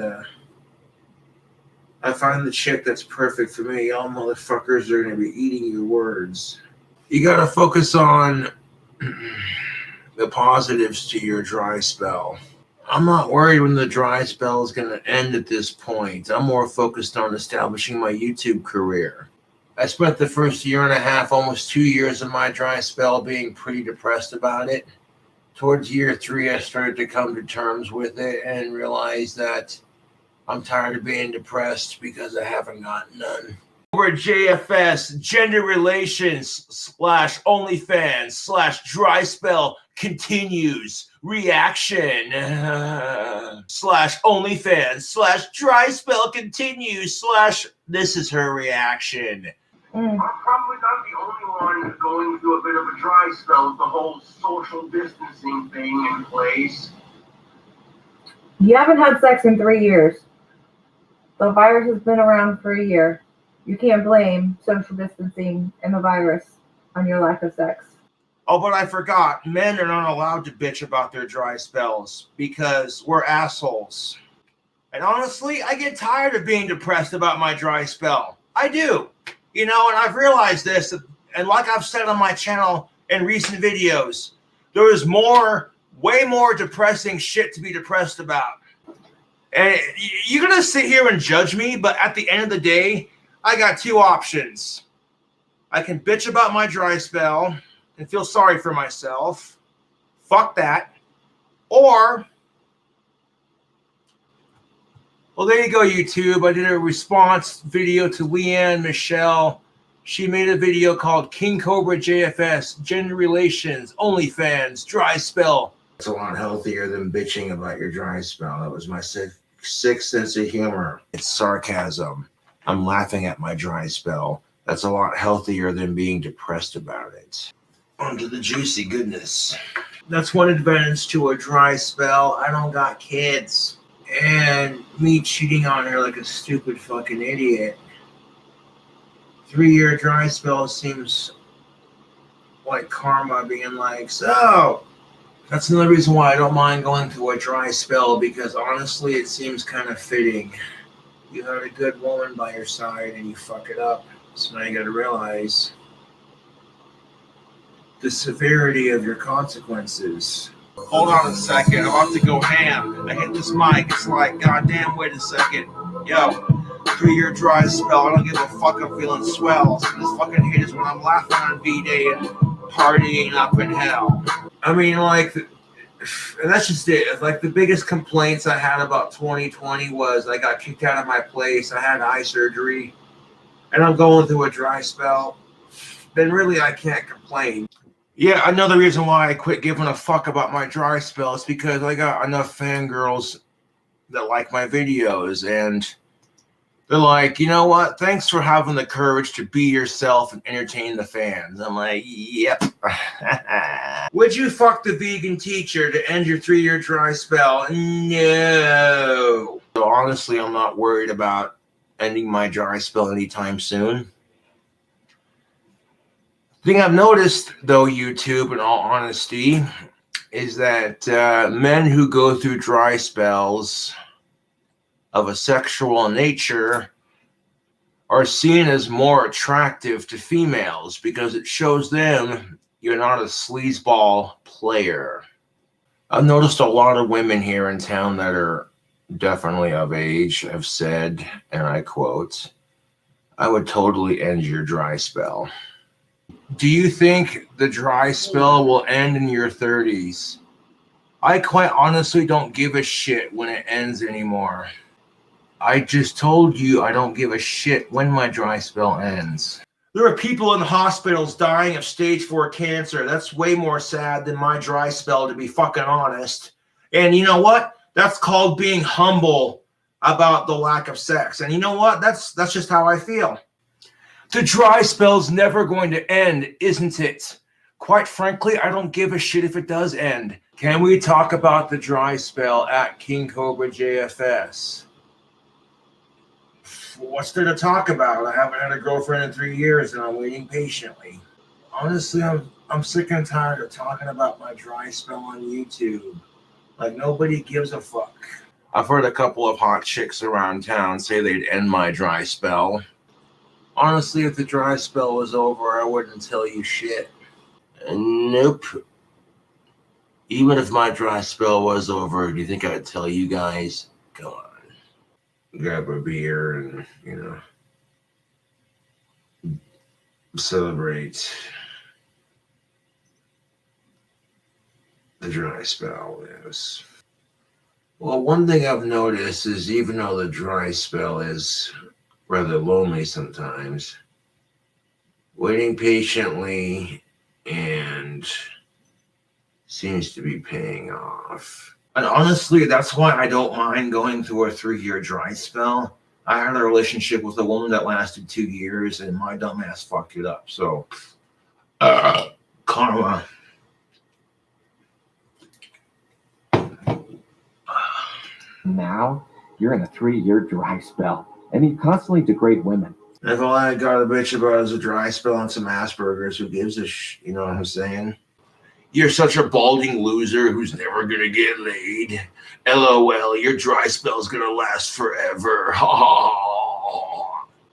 I find the chick that's perfect for me. Y'all motherfuckers are going to be eating your words. You got to focus on the positives to your dry spell. I'm not worried when the dry spell is going to end at this point. I'm more focused on establishing my YouTube career. I spent the first year and a half, almost 2 years of my dry spell being pretty depressed about it. Towards year 3, I started to come to terms with it and realized that I'm tired of being depressed because I haven't gotten none. KingCobraJFS, gender relations / OnlyFans / dry spell continues. Reaction / OnlyFans / dry spell continues / this is her reaction. I'm probably not the only one going through a bit of a dry spell with the whole social distancing thing in place. You haven't had sex in 3 years. The virus has been around for a year. You can't blame social distancing and the virus on your lack of sex. Oh, but I forgot. Men are not allowed to bitch about their dry spells because we're assholes. And honestly, I get tired of being depressed about my dry spell. I do. You know, and I've realized this, and like I've said on my channel in recent videos, there is way more depressing shit to be depressed about. And you're going to sit here and judge me, but at the end of the day, I got 2 options. I can bitch about my dry spell and feel sorry for myself. Fuck that. Or, well, there you go, YouTube. I did a response video to Leanne Michelle. She made a video called KingCobraJFS, Gender Relations, OnlyFans, Dry Spell. It's a lot healthier than bitching about your dry spell. That was my sixth sense of humor. It's sarcasm. I'm laughing at my dry spell. That's a lot healthier than being depressed about it. On to the juicy goodness. That's one advantage to a dry spell. I don't got kids. And me cheating on her like a stupid fucking idiot. 3-year dry spell seems like karma being like, so that's another reason why I don't mind going through a dry spell, because honestly it seems kind of fitting. You had a good woman by your side and you fuck it up. So now you gotta realize the severity of your consequences. Hold on a second, I'm about to go ham. I hit this mic, it's like, goddamn, wait a second. Yo, 3-year dry spell, I don't give a fuck, I'm feeling swell. So this fucking hate is when I'm laughing on V-Day and partying up in hell. I mean, like, and that's just it. Like, the biggest complaints I had about 2020 was I got kicked out of my place, I had eye surgery, and I'm going through a dry spell. Then really I can't complain. Yeah, another reason why I quit giving a fuck about my dry spell is because I got enough fangirls that like my videos, and they're like, you know what? Thanks for having the courage to be yourself and entertain the fans. I'm like, yep. Would you fuck the vegan teacher to end your 3-year dry spell? No. So honestly, I'm not worried about ending my dry spell anytime soon. The thing I've noticed, though, YouTube, in all honesty, is that men who go through dry spells of a sexual nature are seen as more attractive to females because it shows them you're not a sleazeball player. I've noticed a lot of women here in town that are definitely of age have said, and I quote, I would totally end your dry spell. Do you think the dry spell will end in your 30s? I quite honestly don't give a shit when it ends anymore. I just told you I don't give a shit when my dry spell ends. There are people in hospitals dying of stage 4 cancer. That's way more sad than my dry spell, to be fucking honest. And you know what? That's called being humble about the lack of sex. And you know what? That's just how I feel. The dry spell's never going to end, isn't it? Quite frankly, I don't give a shit if it does end. Can we talk about the dry spell at KingCobraJFS? What's there to talk about? I haven't had a girlfriend in 3 years and I'm waiting patiently. Honestly, I'm sick and tired of talking about my dry spell on YouTube. Like, nobody gives a fuck. I've heard a couple of hot chicks around town say they'd end my dry spell. Honestly, if the dry spell was over, I wouldn't tell you shit. Nope. Even if my dry spell was over, do you think I'd tell you guys? Come on. Grab a beer and, celebrate the dry spell. Yes. Well, one thing I've noticed is even though the dry spell is rather lonely sometimes, waiting patiently and seems to be paying off. And honestly, that's why I don't mind going through a 3-year dry spell. I had a relationship with a woman that lasted 2 years, and my dumbass fucked it up. So, karma. Now, you're in a 3-year dry spell, and you constantly degrade women. If all I got to bitch about is a dry spell and some Asperger's, who gives a you know what I'm saying? You're such a balding loser who's never gonna get laid. LOL, your dry spell's gonna last forever.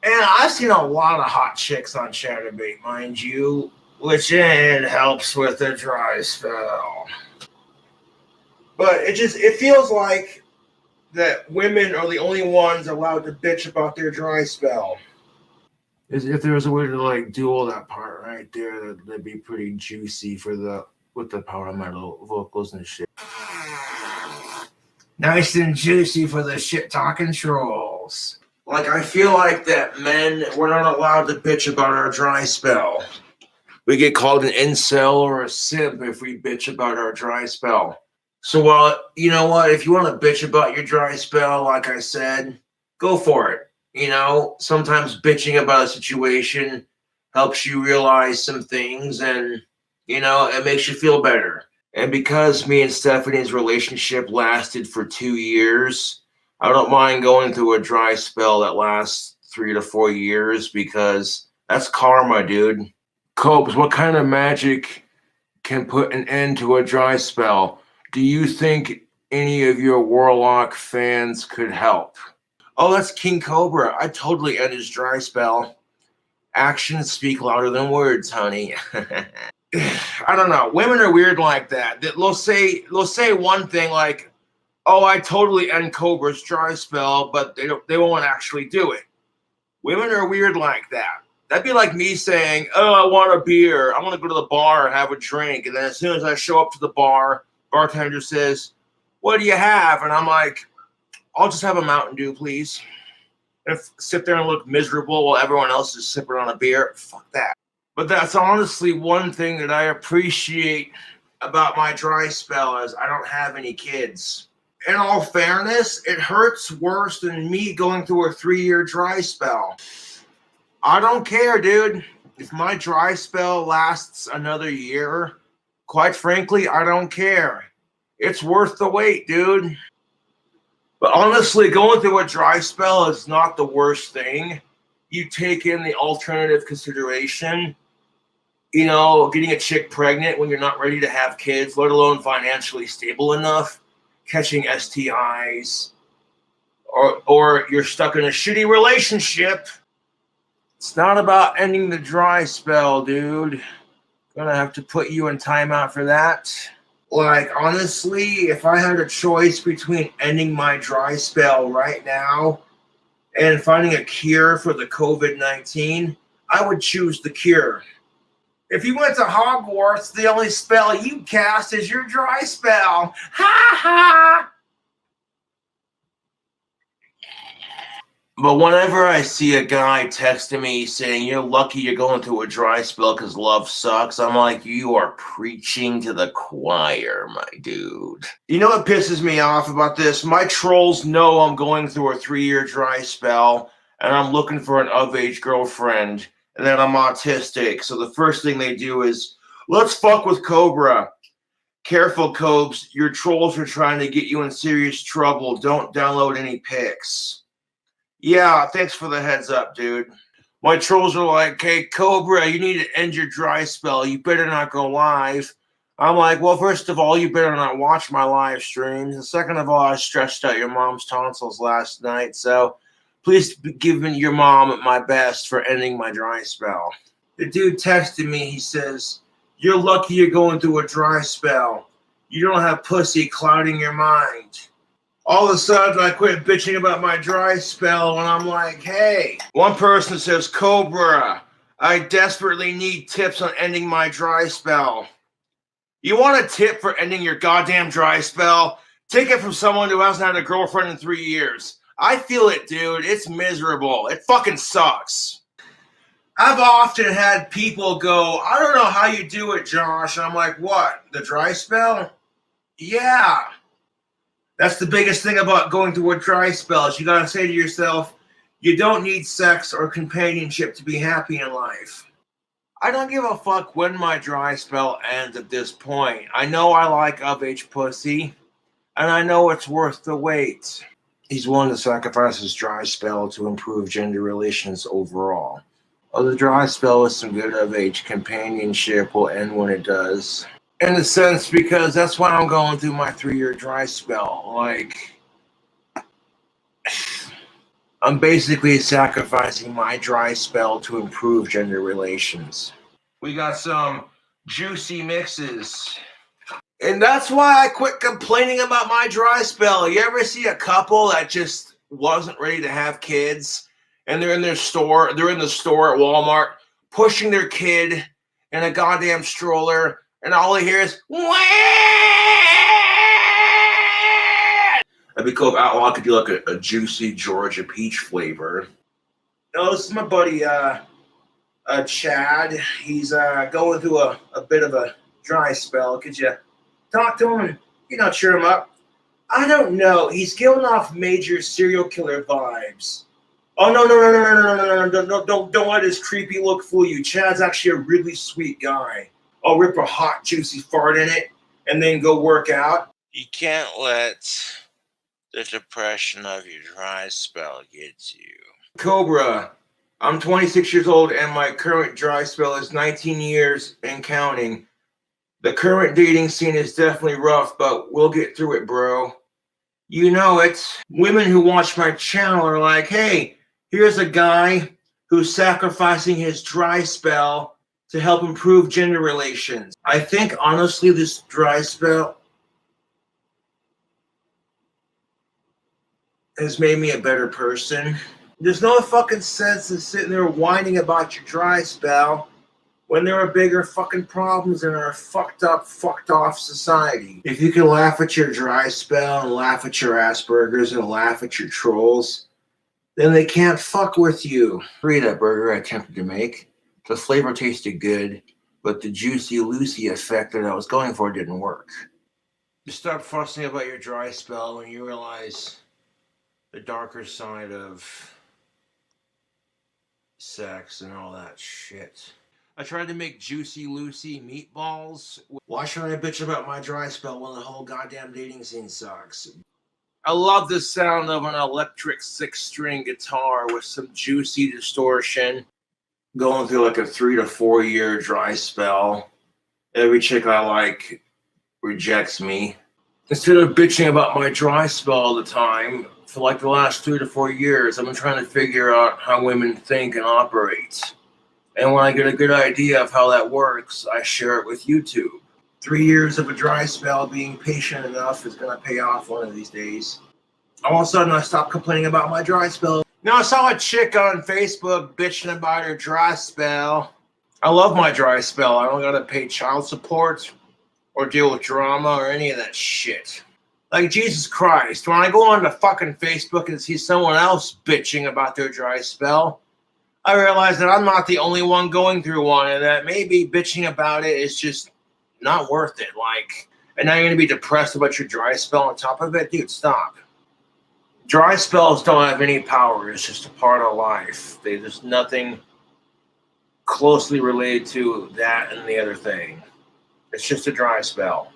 And I've seen a lot of hot chicks on Chatterbait, mind you, which it helps with the dry spell. But it feels like that women are the only ones allowed to bitch about their dry spell. If there was a way to like dual that part right there, that'd be pretty juicy with the power metal vocals and shit. Nice and juicy for the shit talking trolls. Like, I feel like that men, we're not allowed to bitch about our dry spell. We get called an incel or a simp if we bitch about our dry spell. So, well, you know what? If you want to bitch about your dry spell, like I said, go for it. Sometimes bitching about a situation helps you realize some things and, it makes you feel better. And because me and Stephanie's relationship lasted for 2 years, I don't mind going through a dry spell that lasts 3 to 4 years because that's karma, dude. Copes, what kind of magic can put an end to a dry spell? Do you think any of your warlock fans could help? Oh, that's King Cobra. I totally end his dry spell. Actions speak louder than words, honey. I don't know. Women are weird like that. They'll say one thing like, "Oh, I totally end Cobra's dry spell," but they won't actually do it. Women are weird like that. That'd be like me saying, "Oh, I want a beer. I want to go to the bar and have a drink." And then as soon as I show up to the bar, bartender says, "What do you have?" And I'm like, "I'll just have a Mountain Dew, please." And sit there and look miserable while everyone else is sipping on a beer. Fuck that. But that's honestly one thing that I appreciate about my dry spell is I don't have any kids. In all fairness, it hurts worse than me going through a 3-year dry spell. I don't care, dude. If my dry spell lasts another year, quite frankly, I don't care. It's worth the wait, dude. But honestly, going through a dry spell is not the worst thing. You take in the alternative consideration, getting a chick pregnant when you're not ready to have kids, let alone financially stable enough, catching STIs, or you're stuck in a shitty relationship. It's not about ending the dry spell, dude. Gonna have to put you in timeout for that. Like, honestly, if I had a choice between ending my dry spell right now and finding a cure for the COVID-19, I would choose the cure. If you went to Hogwarts, the only spell you cast is your dry spell. Ha ha! But whenever I see a guy texting me saying, you're lucky you're going through a dry spell because love sucks, I'm like, you are preaching to the choir, my dude. You know what pisses me off about this? My trolls know I'm going through a 3-year dry spell, and I'm looking for an of-age girlfriend, and then I'm autistic. So the first thing they do is, let's fuck with Cobra. Careful, Cobes. Your trolls are trying to get you in serious trouble. Don't download any pics. Yeah, thanks for the heads up, dude. My trolls are like, hey, Cobra, you need to end your dry spell. You better not go live. I'm like, well, first of all, you better not watch my live streams. And second of all, I stretched out your mom's tonsils last night. So please give me your mom my best for ending my dry spell. The dude texted me. He says, you're lucky you're going through a dry spell. You don't have pussy clouding your mind. All of a sudden, I quit bitching about my dry spell, and I'm like, hey. One person says, Cobra, I desperately need tips on ending my dry spell. You want a tip for ending your goddamn dry spell? Take it from someone who hasn't had a girlfriend in 3 years. I feel it, dude. It's miserable. It fucking sucks. I've often had people go, I don't know how you do it, Josh. And I'm like, what? The dry spell? Yeah. That's the biggest thing about going through a dry spell is you got to say to yourself, you don't need sex or companionship to be happy in life. I don't give a fuck when my dry spell ends at this point. I know I like of-age pussy, and I know it's worth the wait. He's willing to sacrifice his dry spell to improve gender relations overall. Oh, the dry spell with some good of-age companionship will end when it does. In a sense, because that's why I'm going through my 3-year dry spell. Like, I'm basically sacrificing my dry spell to improve gender relations. We got some juicy mixes. And that's why I quit complaining about my dry spell. You ever see a couple that just wasn't ready to have kids, and they're in the store at Walmart, pushing their kid in a goddamn stroller, and all I hear is, wah! That'd be cool if Outlaw could do like a juicy Georgia peach flavor. No, this is my buddy Chad. He's going through a bit of a dry spell. Could you talk to him and, cheer him up? I don't know. He's giving off major serial killer vibes. Oh, no, don't let his creepy look fool you. Chad's actually a really sweet guy. I'll rip a hot, juicy fart in it and then go work out. You can't let the depression of your dry spell get you. Cobra, I'm 26 years old and my current dry spell is 19 years and counting. The current dating scene is definitely rough, but we'll get through it, bro. You know it. Women who watch my channel are like, hey, here's a guy who's sacrificing his dry spell to help improve gender relations. I think, honestly, this dry spell has made me a better person. There's no fucking sense in sitting there whining about your dry spell when there are bigger fucking problems in our fucked up, fucked off society. If you can laugh at your dry spell and laugh at your Asperger's and laugh at your trolls, then they can't fuck with you. Burrito burger I attempted to make. The flavor tasted good, but the juicy-loosey effect that I was going for didn't work. You stop fussing about your dry spell when you realize the darker side of sex and all that shit. I tried to make juicy-loosey meatballs. Why should I bitch about my dry spell when the whole goddamn dating scene sucks? I love the sound of an electric 6-string guitar with some juicy distortion. Going through like a 3 to 4 year dry spell. Every chick I like rejects me. Instead of bitching about my dry spell all the time, for like the last 3 to 4 years, I've been trying to figure out how women think and operate. And when I get a good idea of how that works, I share it with YouTube. 3 years of a dry spell, being patient enough is going to pay off one of these days. All of a sudden, I stopped complaining about my dry spell. Now, I saw a chick on Facebook bitching about her dry spell. I love my dry spell. I don't got to pay child support or deal with drama or any of that shit. Like, Jesus Christ, when I go on to fucking Facebook and see someone else bitching about their dry spell, I realize that I'm not the only one going through one, and that maybe bitching about it is just not worth it. Like, and now you're going to be depressed about your dry spell on top of it? Dude, stop. Dry spells don't have any power. It's just a part of life. There's nothing closely related to that and the other thing. It's just a dry spell.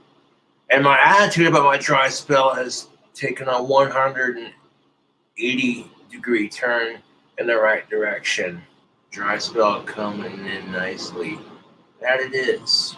And my attitude about my dry spell has taken a 180-degree turn in the right direction. Dry spell coming in nicely. That it is.